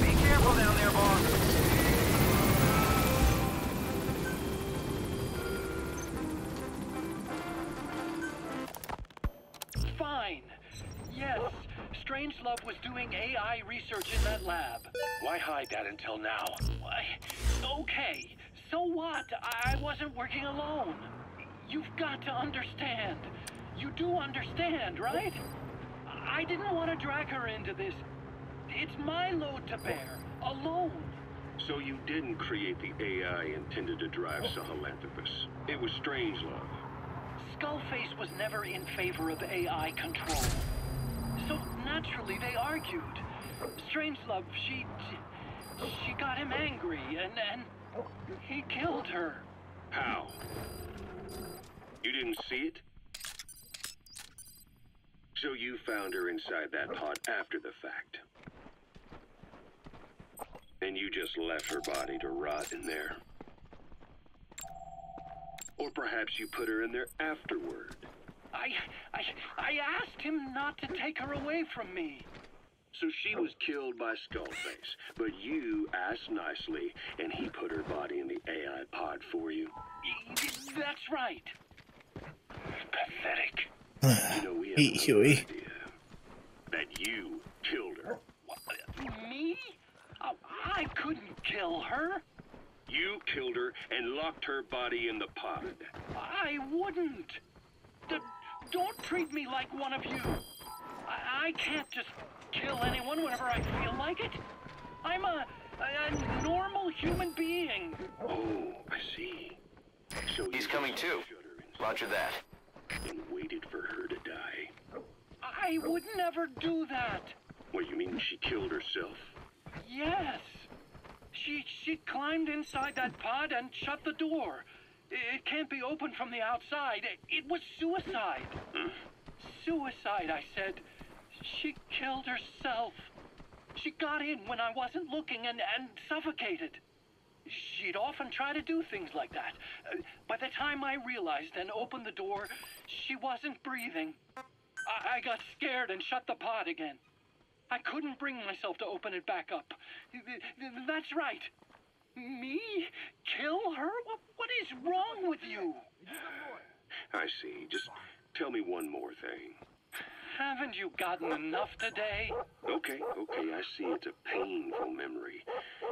Be careful down there, boss.
Fine. Yes. Strangelove was doing AI research in that lab. Why hide that until now? Why? Okay, so what? I wasn't working alone. You've got to understand. You do understand, right? I didn't want to drag her into this. It's my load to bear, alone.
So you didn't create the AI intended to drive Sahelanthropus. It was Strangelove.
Skullface was never in favor of AI control. So naturally they argued. Strangelove, she got him angry and he killed her.
How? You didn't see it? So you found her inside that pod after the fact. And you just left her body to rot in there. Or perhaps you put her in there afterward.
I asked him not to take her away from me.
So she was killed by Skullface, but you asked nicely, and he put her body in the AI pod for you.
That's right.
Pathetic. You know, we have no idea that you killed her.
What? Me? Oh, I couldn't kill her.
You killed her and locked her body in the pod.
I wouldn't. Don't treat me like one of you. I can't just kill anyone whenever I feel like it. I'm a normal human being.
Oh, I see. So
he's coming too. Roger that.
And waited for her to die.
I would never do that.
What, you mean she killed herself?
Yes. She climbed inside that pod and shut the door. It can't be opened from the outside. It was suicide. Suicide, I said. She killed herself. She got in when I wasn't looking and suffocated. She'd often try to do things like that. By the time I realized and opened the door, she wasn't breathing. I got scared and shut the pod again. I couldn't bring myself to open it back up. That's right. Me? Kill her? What is wrong with you?
I see. Just tell me one more thing.
Haven't you gotten enough today?
Okay, I see it's a painful memory.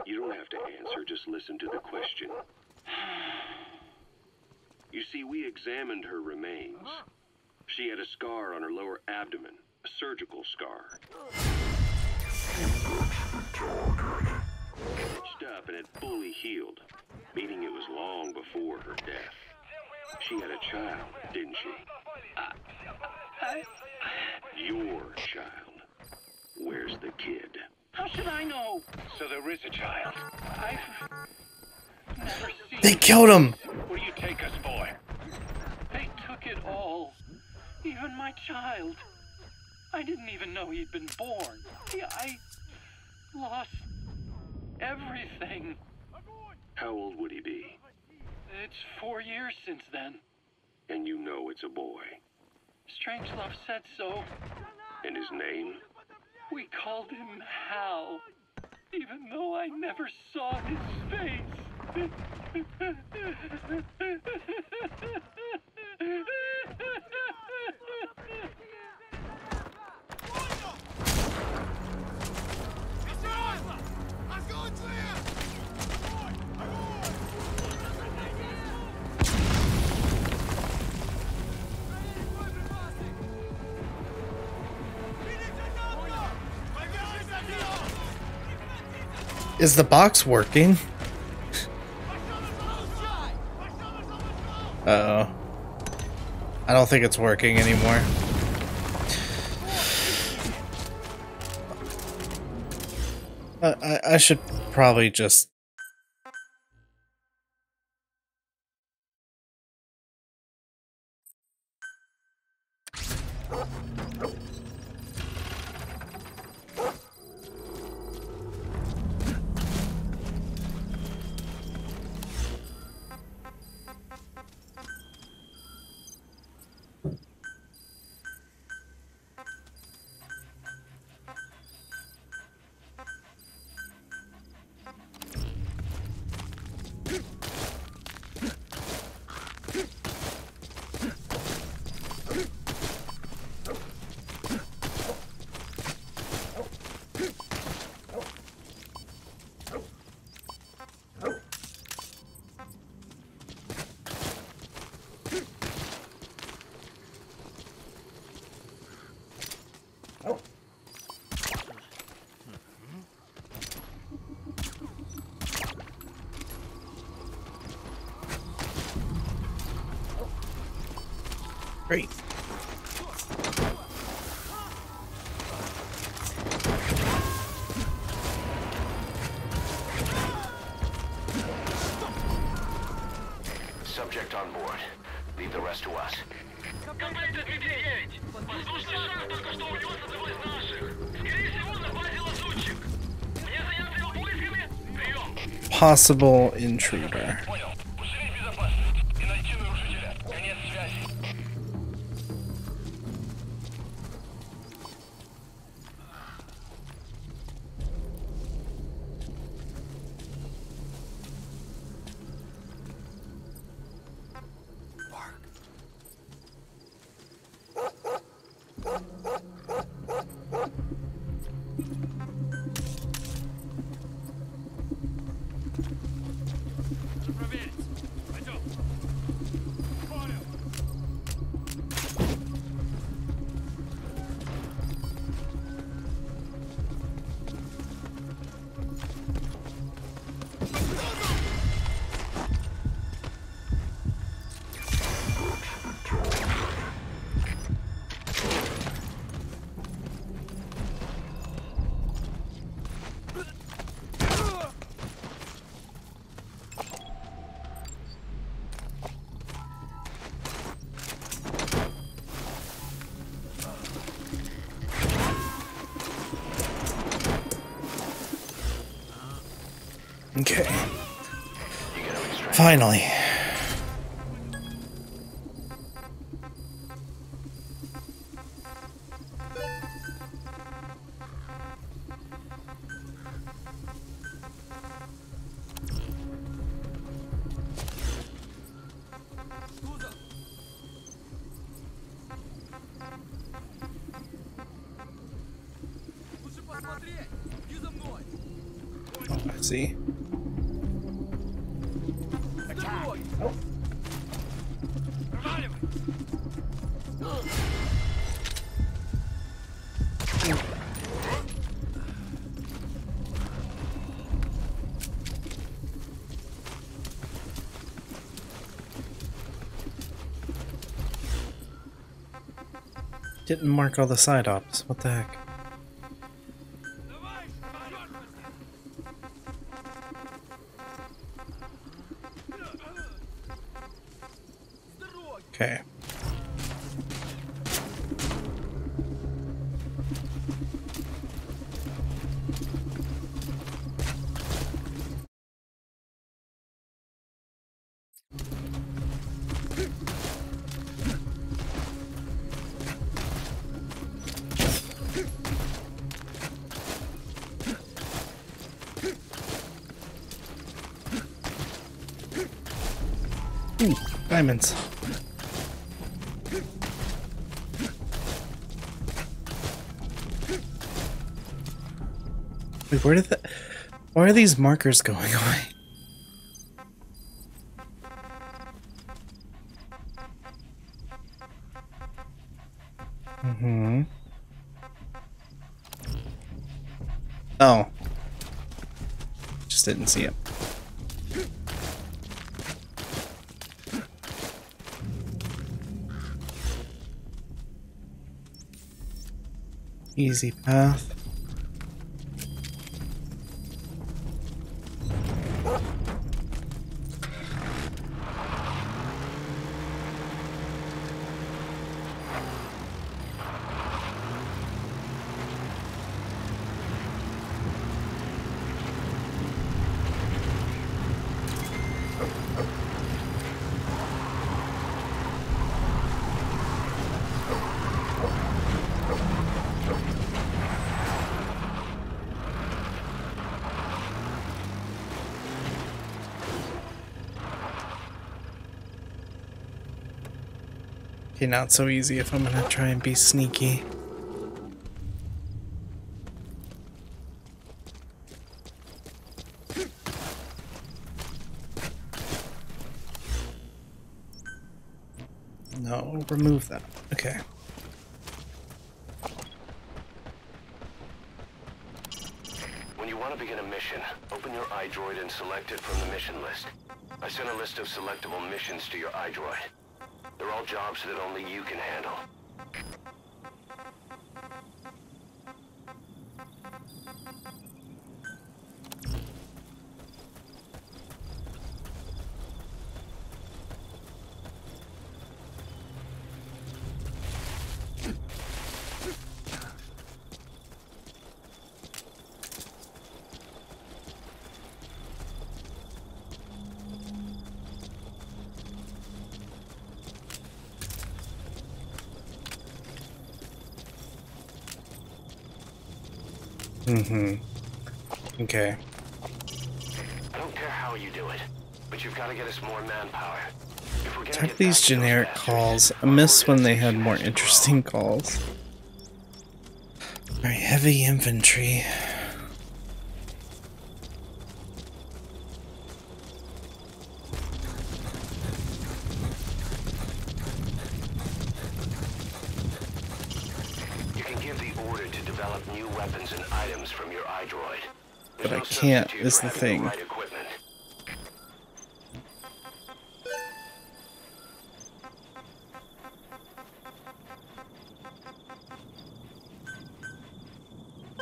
You don't have to answer, just listen to the question. You see, we examined her remains. She had a scar on her lower abdomen, a surgical scar. Stitched up and it fully healed, meaning it was long before her death. She had a child, didn't she? Your child. Where's the kid?
How should I know? So there is a child. I've never seen.
They killed him!
What do you take us for? They took it all. Even my child. I didn't even know he'd been born. I lost everything.
How old would he be?
It's 4 years since then.
And you know it's a boy.
Strangelove said so.
And his name?
We called him Hal, even though I never saw his face.
Is the box working? Uh-oh. I don't think it's working anymore. I should probably just... Great.
Subject on board. Leave the rest to us.
Possible intruder. Okay. Finally. See? Didn't mark all the side ops. What the heck? Okay. Ooh, diamonds. Wait, where did that... Why are these markers going away? Mm-hmm. Oh. Just didn't see it. Easy path. Okay, not so easy if I'm gonna try and be sneaky. No, remove that. Okay.
When you want to begin a mission, open your iDroid and select it from the mission list. I sent a list of selectable missions to your iDroid. They're all jobs that only you can handle.
Mm-hmm. Okay.
I don't care how you do it, but you've got to get us more manpower. If we're gonna
Type
get
these
back to those
generic
bastards,
calls. I
our
miss when they had
organization
more
has to grow.
interesting calls. Alright, heavy infantry.
You can give the order to develop new weapons and items from your iDroid.
But I can't, is the thing.
Right equipment.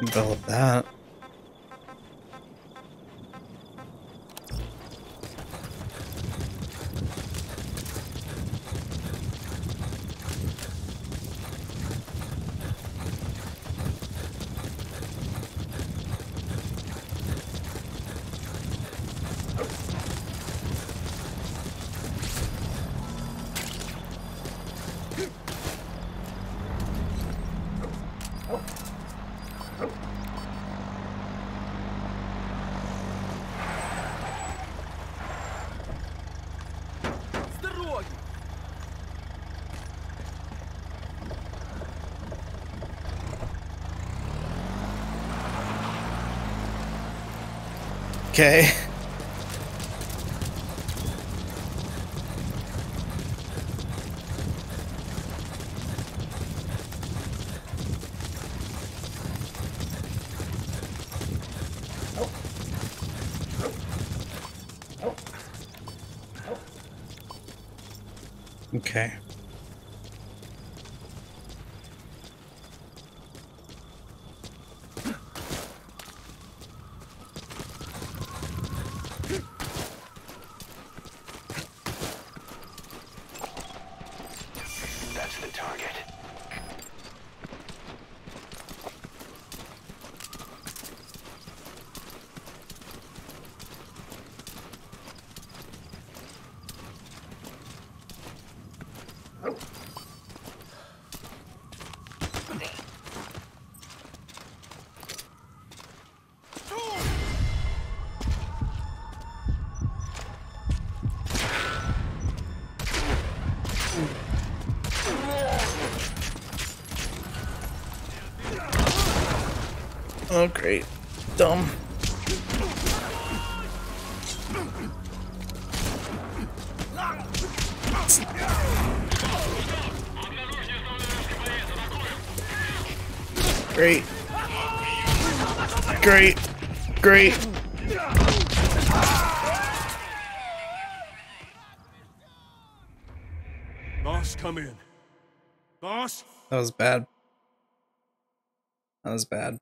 Develop that. Okay. Okay.
That's the target.
Oh, great. Dumb. Great. Great. Great.
Boss, come in. Boss?
That was bad. That was bad.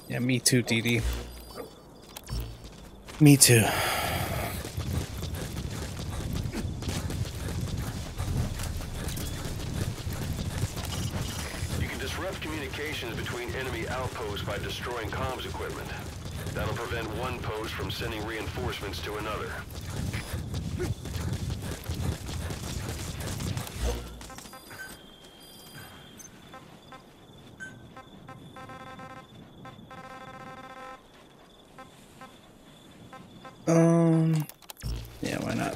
Yeah, me too, Dee. Me too.
You can disrupt communications between enemy outposts by destroying comms equipment. That'll prevent one post from sending reinforcements to another.
Yeah, why not?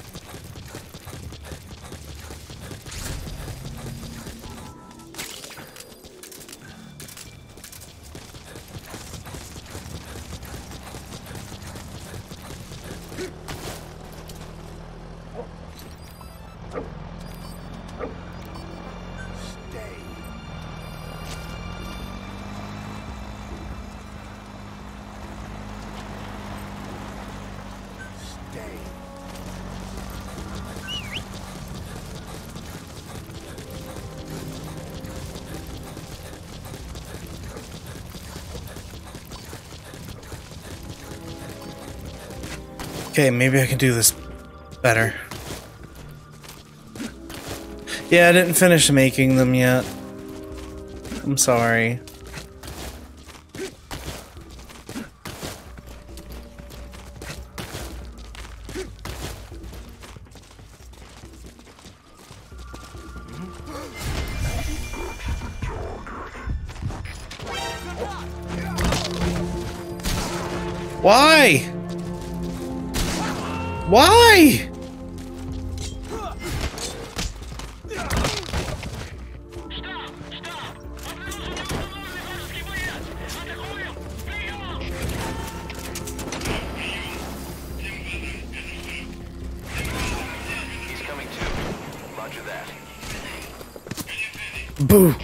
Okay, maybe I can do this better. Yeah, I didn't finish making them yet. I'm sorry. Why? Why?
He's coming too. Roger that.
Boo.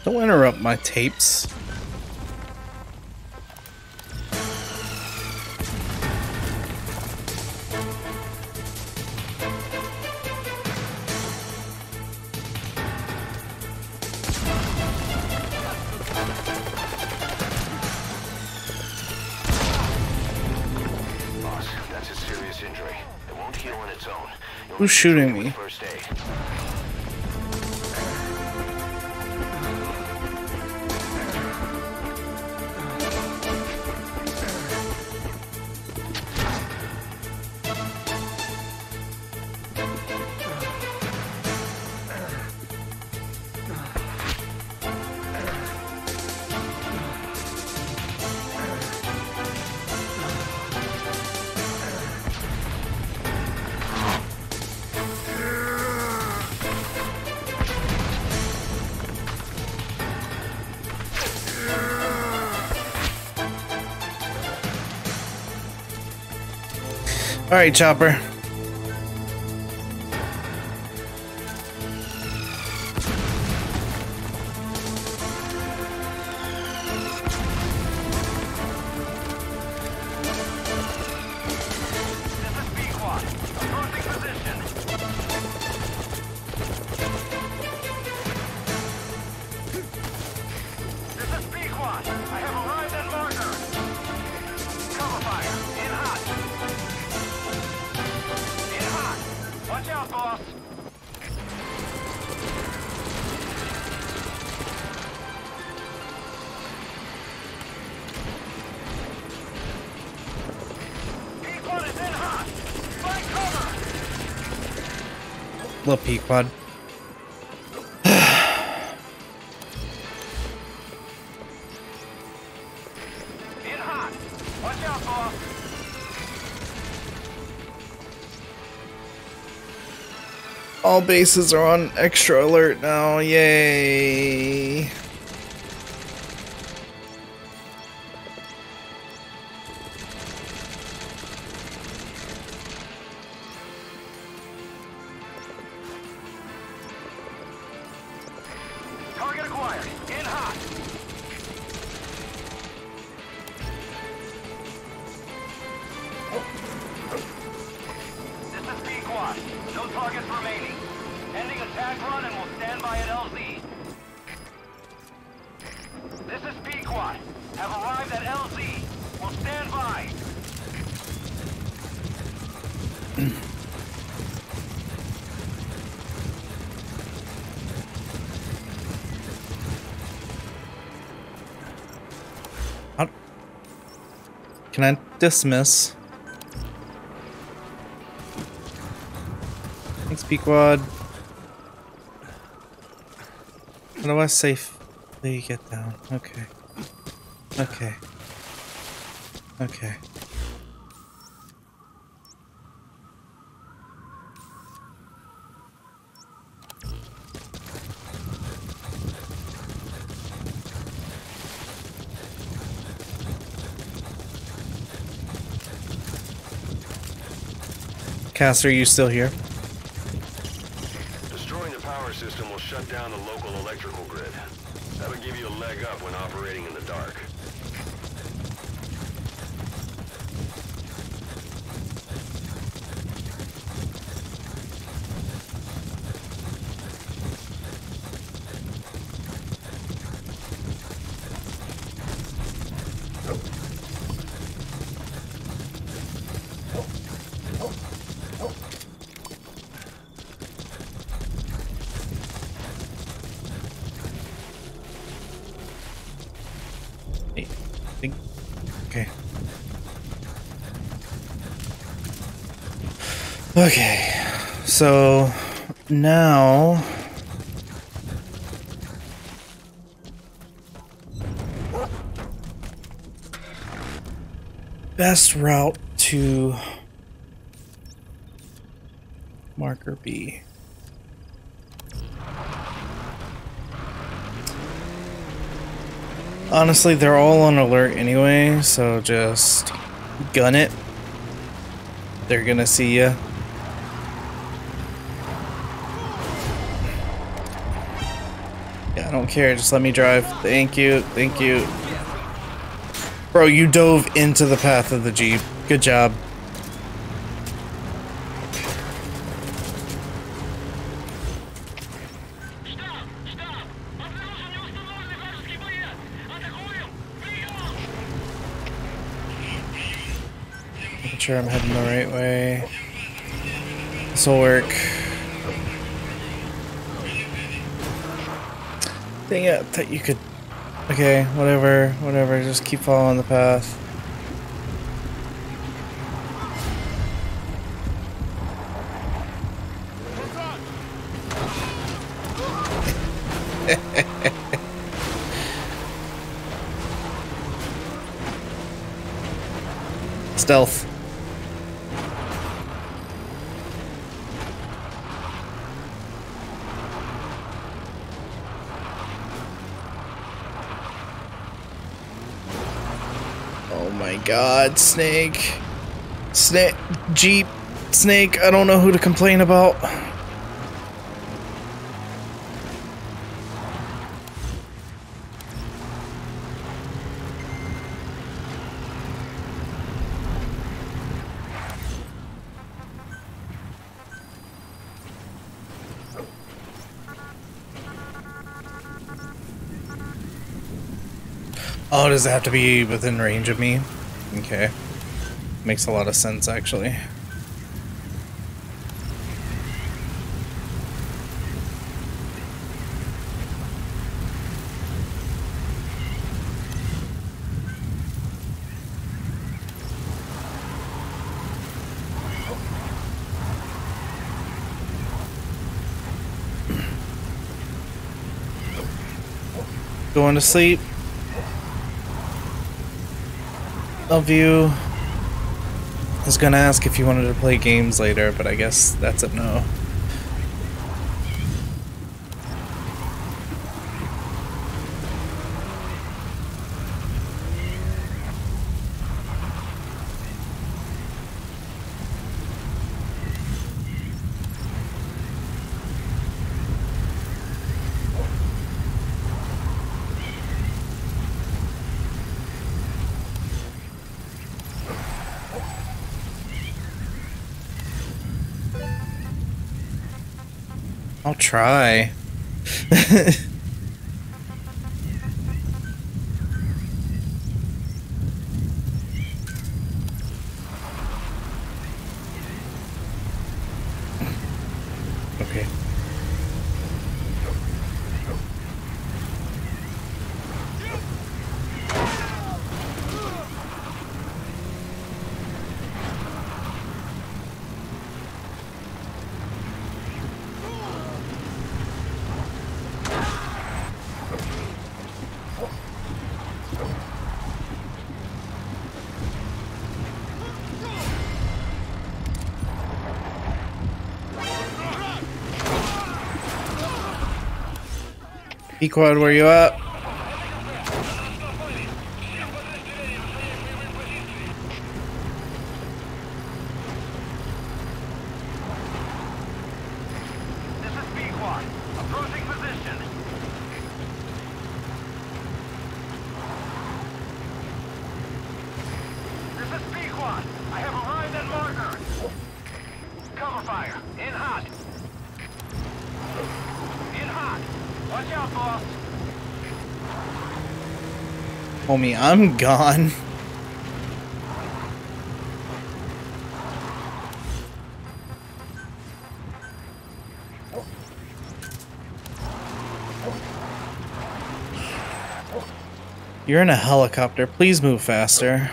Don't interrupt my tapes.
Boss, that's a serious injury. It won't heal on its own.
Who's shooting me?
First aid.
Alright, Chopper. Little Pequod. All bases are on extra alert now. Yay.
Target acquired. In hot. This is Pequod. No targets remaining. Ending attack run and we'll stand by at LZ. This is Pequod. Have arrived at LZ. We'll stand by.
Can I dismiss? Thanks, Pequod. How do I safely get down? Okay. Okay. Okay. Cass, are you still here?
Destroying the power system will shut down the local electrical grid. That'll give you a leg up when operating in the dark.
Okay. Okay. So now best route to marker B. Honestly, they're all on alert anyway, so just gun it. They're gonna see ya. Yeah, I don't care. Just let me drive. Thank you. Thank you. Bro, you dove into the path of the Jeep. Good job. Making sure I'm heading the right way. This will work. Dang it, I thought you could... Okay, whatever, just keep following the path. Stealth. Oh my god, Snake. Snake, Jeep, Snake, I don't know who to complain about. Oh, does it have to be within range of me? Okay. Makes a lot of sense, actually. Going to sleep. Love you. I was gonna ask if you wanted to play games later, but I guess that's a no. I'll try. Okay. Equad, where you at? Homie, I'm gone. You're in a helicopter. Please move faster.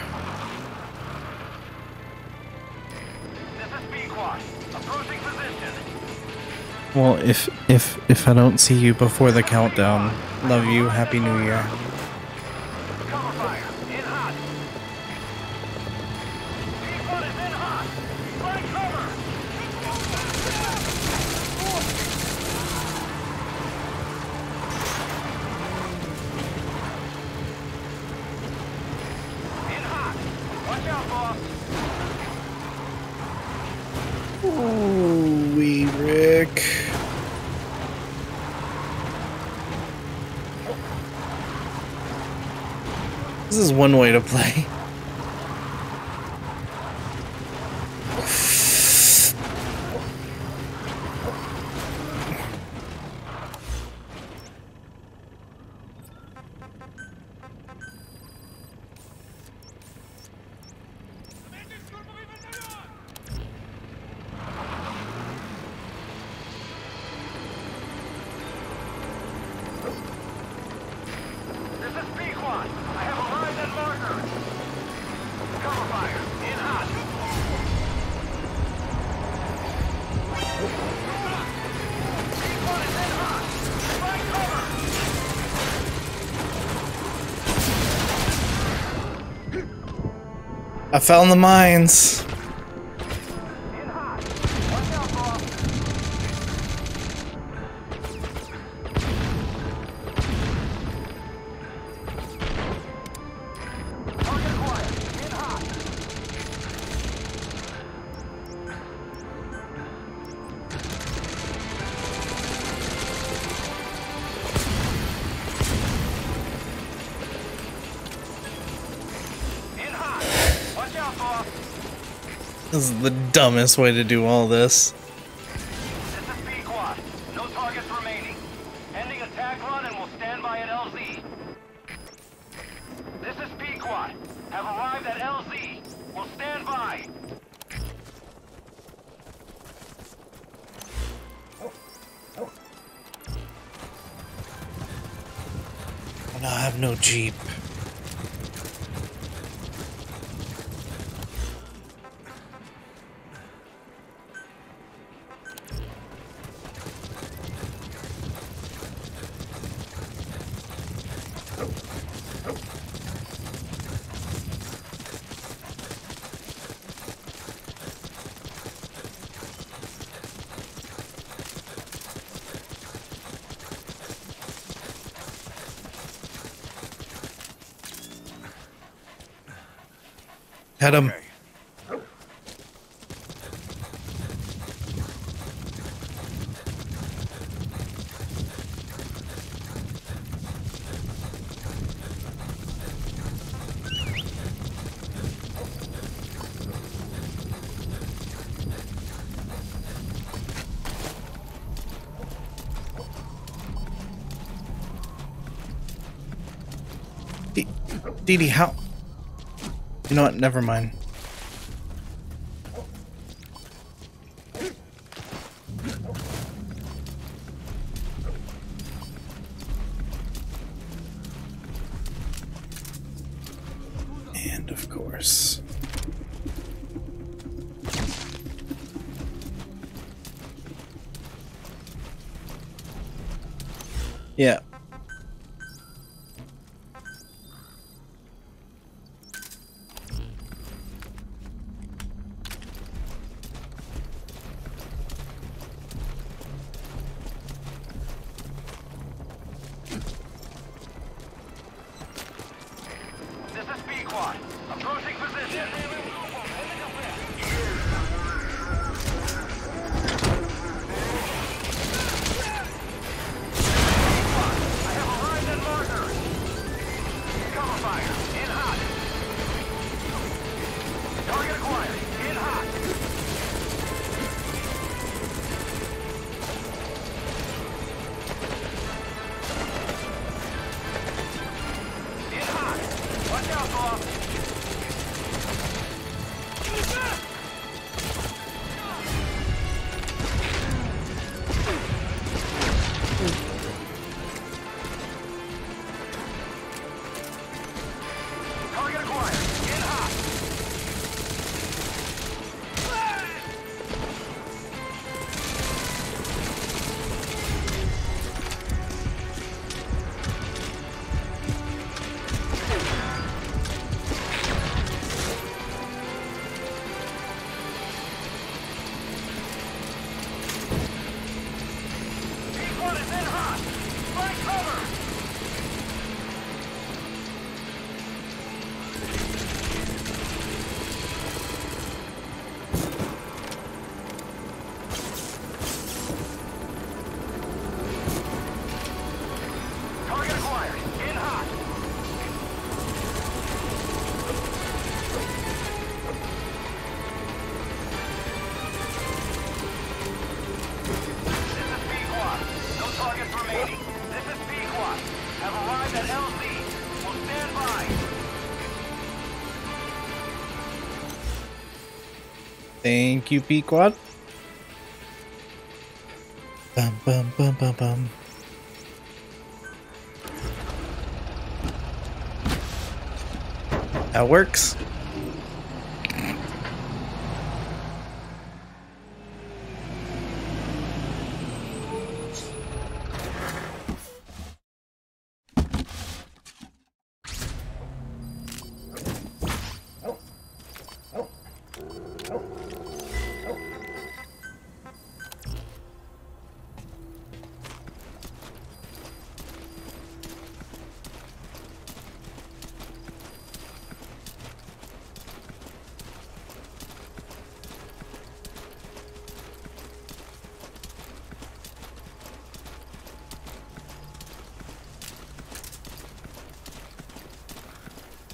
Well, if I don't see you before the countdown, love you. Happy New Year. Ooh-wee, Rick. This is one way to play. I found the mines. This is the dumbest way to do all this.
This is Pequod. No targets remaining. Ending attack run and we'll stand by at LZ. This is Pequod. Have arrived at LZ. We'll stand by.
And I have no Jeep. Had him. Dee Dee, how? You know what? Never mind. And of course. Yeah.
Approaching position. I have arrived at marker. Cover fire. In hot. Target acquired. In hot. In hot. Watch out, boss. Target acquired. In hot. P1 is in hot. Find cover. Target acquired. In hot. This is Pequod. No targets remaining. This is Pequod. Have arrived at LZ. We'll stand by.
Thank you, Pequod. Bum bum bum bum bum. That works.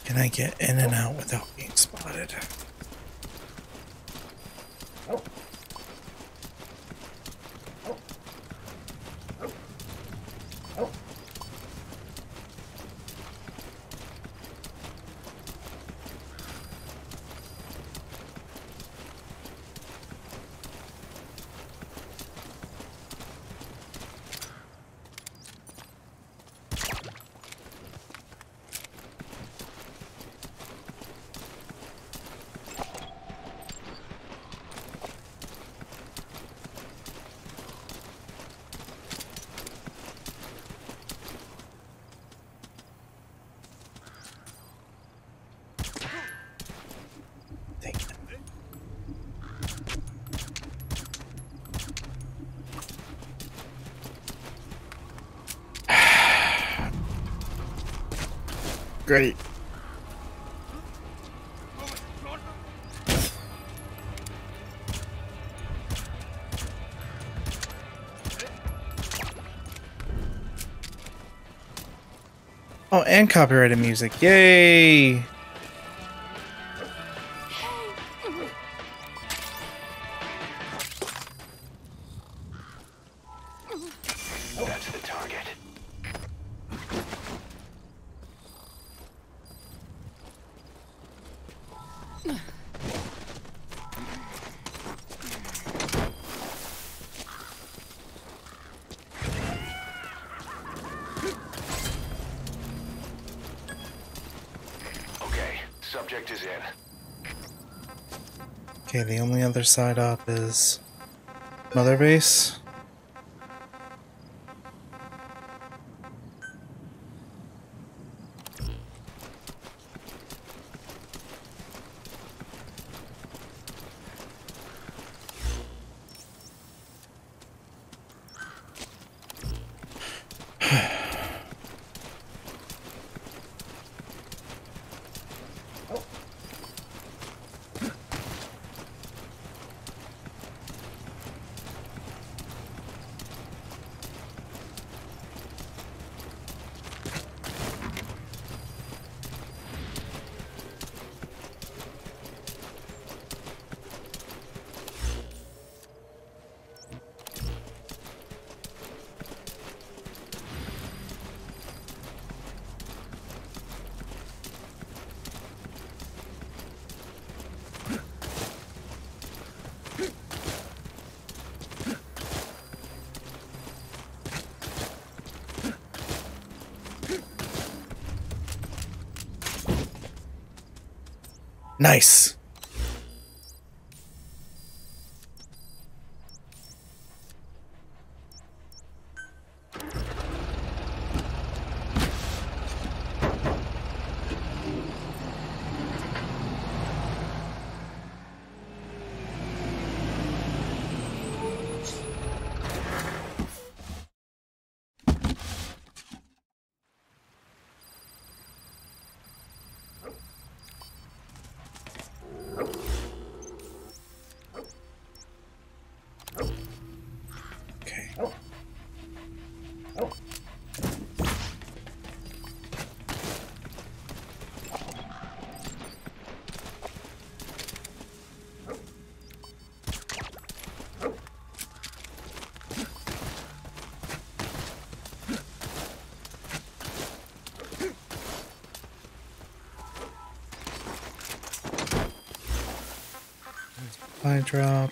Can I get in and out without being spotted? Great. Oh, and copyrighted music. Yay!
That's the target. Okay, subject is in.
Okay, the only other side up is Mother Base. Nice. Supply drop.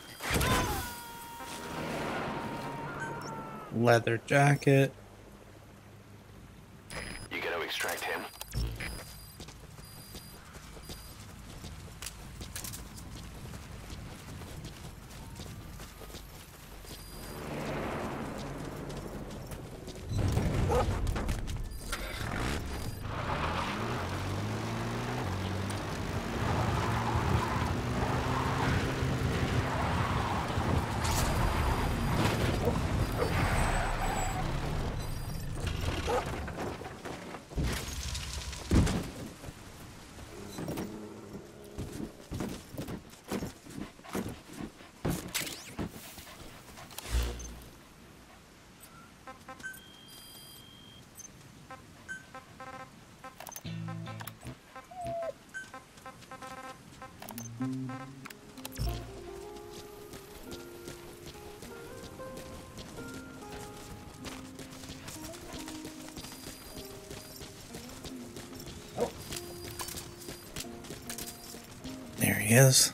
Leather jacket.
You gotta extract him.
is.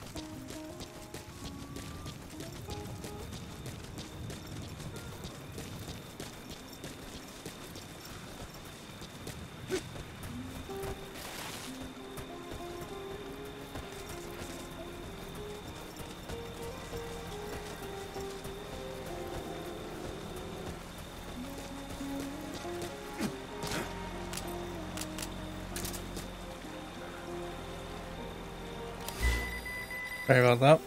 Sorry about that.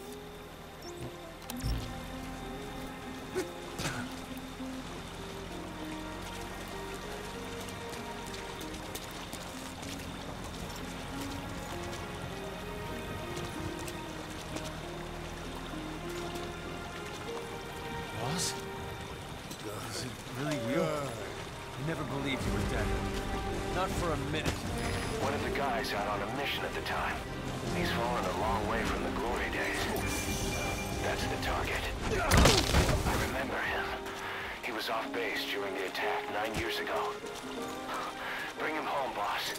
Boss? Is it really real? I never believed you were dead. Not for a minute.
One of the guys out on a mission at the time. He's fallen a long way from the glory days. That's the target. I remember him. He was off base during the attack 9 years ago. Bring him home, boss.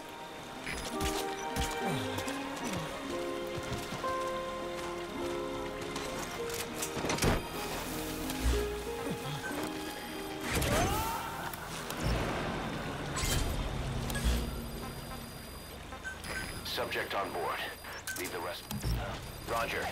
Subject on board. Leave the rest. Roger.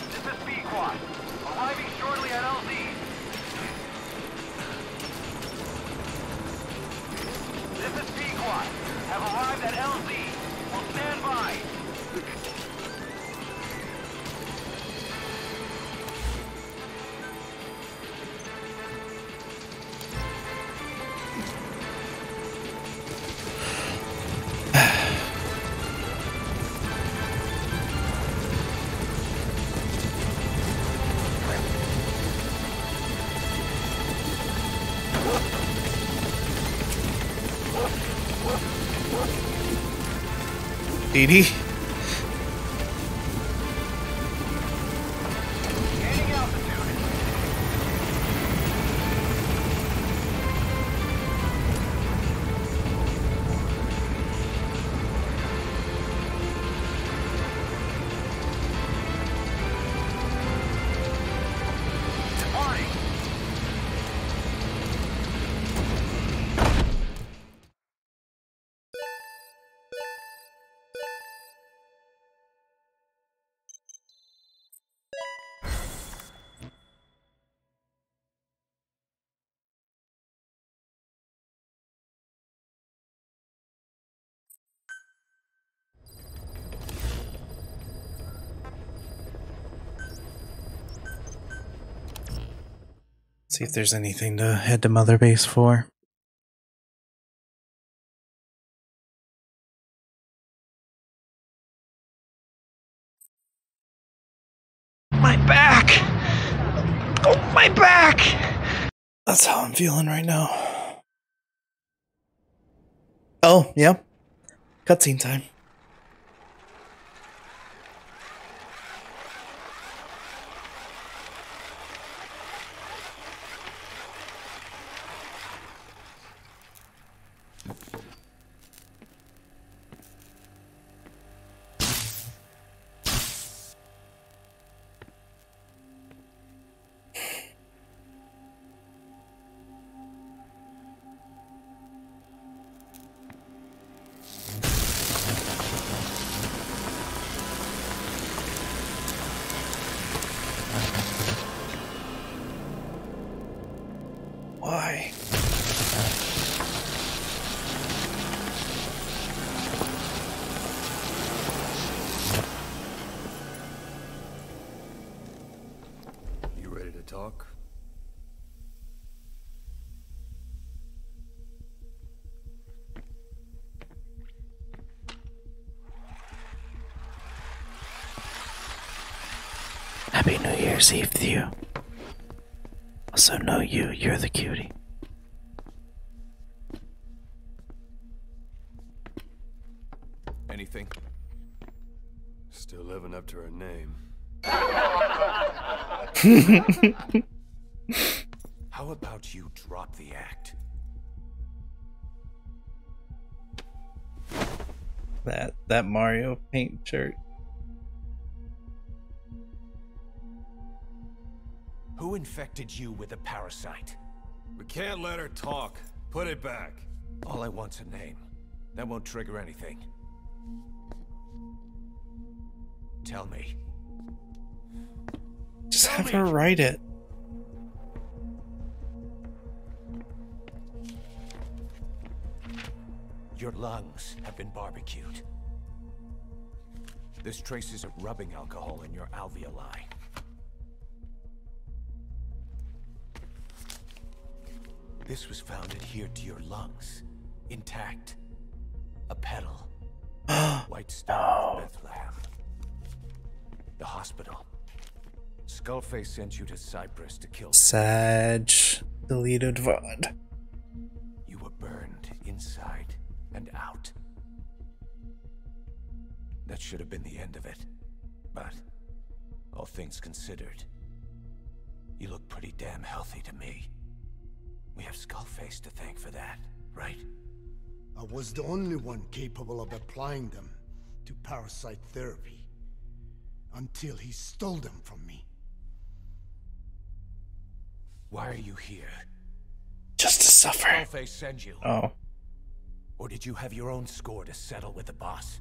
This is B-Quad. Arriving shortly at LZ. This is Thicc. Have arrived at LZ. Will stand by.
Edie?
Gaining altitude. Departing.
See if there's anything to head to Mother Base for. My back! Oh, my back! That's how I'm feeling right now. Oh, yep. Cutscene time. Why?
You ready to talk?
Happy New Year's Eve to you. Also know you're the cutie.
anything?
Still living up to her name.
How about you drop the act?
That Mario paint shirt.
Who infected you with a parasite?
We can't let her talk. Put it back.
All I want's a name. That won't trigger anything. Tell me.
Just have her write it.
Your lungs have been barbecued. There's traces of rubbing alcohol in your alveoli. This was found adhered to your lungs, intact. A petal. White Star of Bethlehem. The hospital. Skullface sent you to Cyprus to kill.
Sag. Deleted VOD.
You were burned inside and out. That should have been the end of it. But, all things considered, you look pretty damn healthy to me. We have Skullface to thank for that, right?
I was the only one capable of applying them to parasite therapy. Until he stole them from me.
Why are you here?
Just to suffer.
Skullface send you.
Oh.
Or did you have your own score to settle with the boss?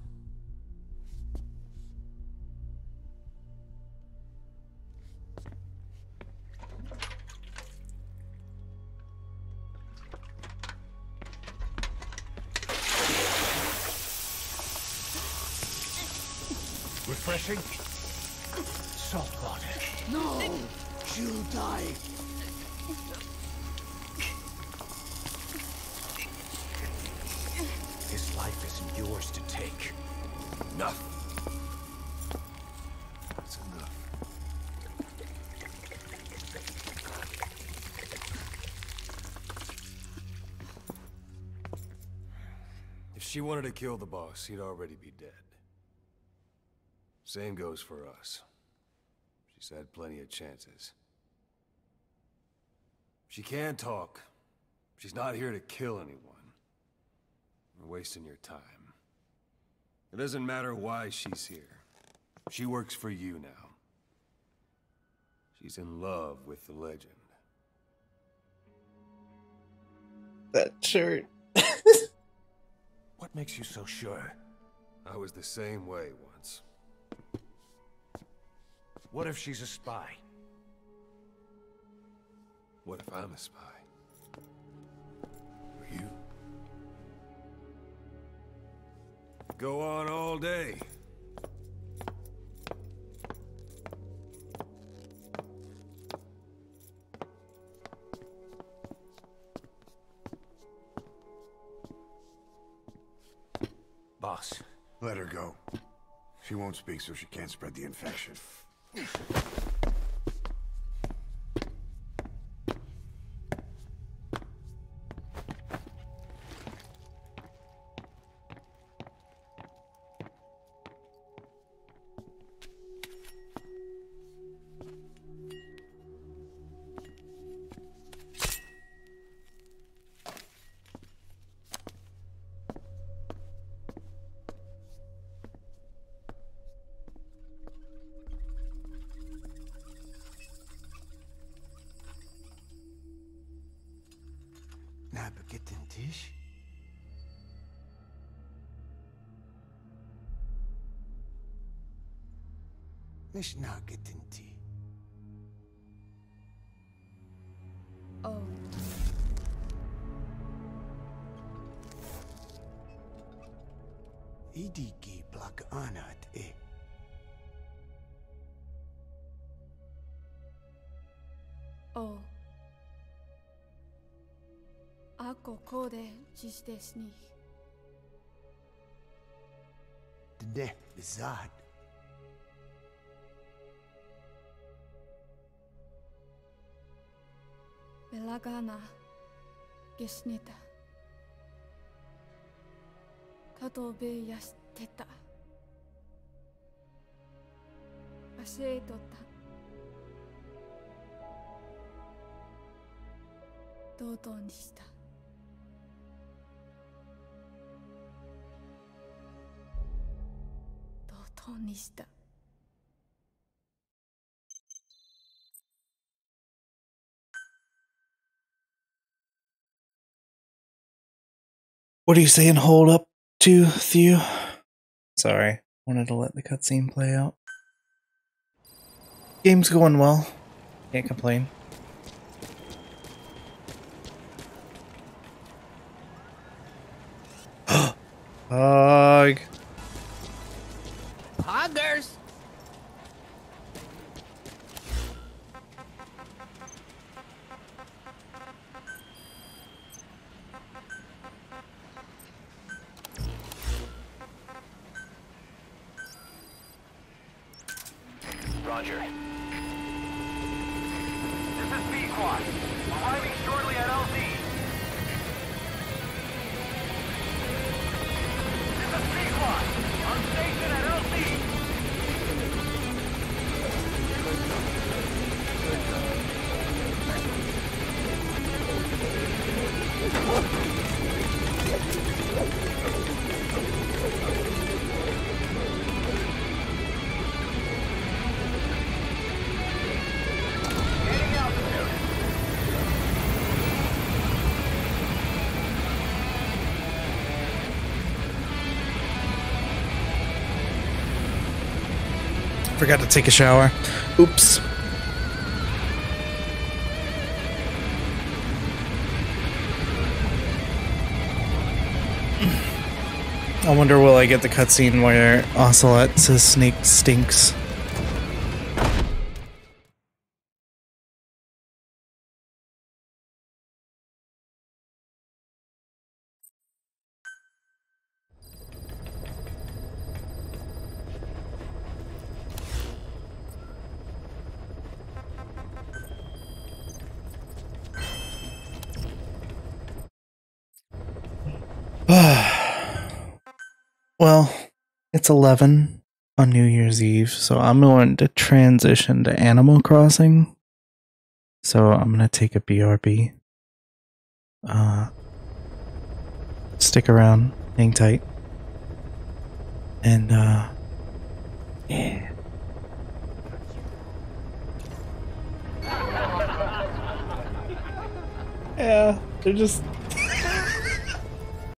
Refreshing? Salt water.
No! She'll die.
This life isn't yours to take. Enough.
That's enough. If she wanted to kill the boss, he'd already be dead. Same goes for us. She's had plenty of chances. She can talk. She's not here to kill anyone. You're wasting your time. It doesn't matter why she's here. She works for you now. She's in love with the legend.
That shirt.
What makes you so sure?
I was the same way once.
What if she's a spy?
What if I'm a spy? For you? Go on all day.
Boss.
Let her go. She won't speak, so she can't spread the infection.
Tisch? مش ناقد انتي.
Oh.
إيديكي بلاك آنات إيه.
Oh. Ako kode dziś desni.
دنه بالزاد.
Belagana gesnita. Kato be yast てた。忘れとった。堂々にした。堂々にした。
What are you saying? Hold up to Thew? Sorry, wanted to let the cutscene play out. Game's going well. Can't complain. Hug.
Poggers!
Roger. This is B-Squad. Arriving shortly at LZ. This is B-Squad. On station at LZ.
Forgot to take a shower. Oops. I wonder will I get the cutscene where Ocelot says Snake stinks. Well, it's 11 on New Year's Eve, so I'm going to transition to Animal Crossing. So I'm going to take a BRB. Stick around, hang tight. And, yeah. Yeah, they're just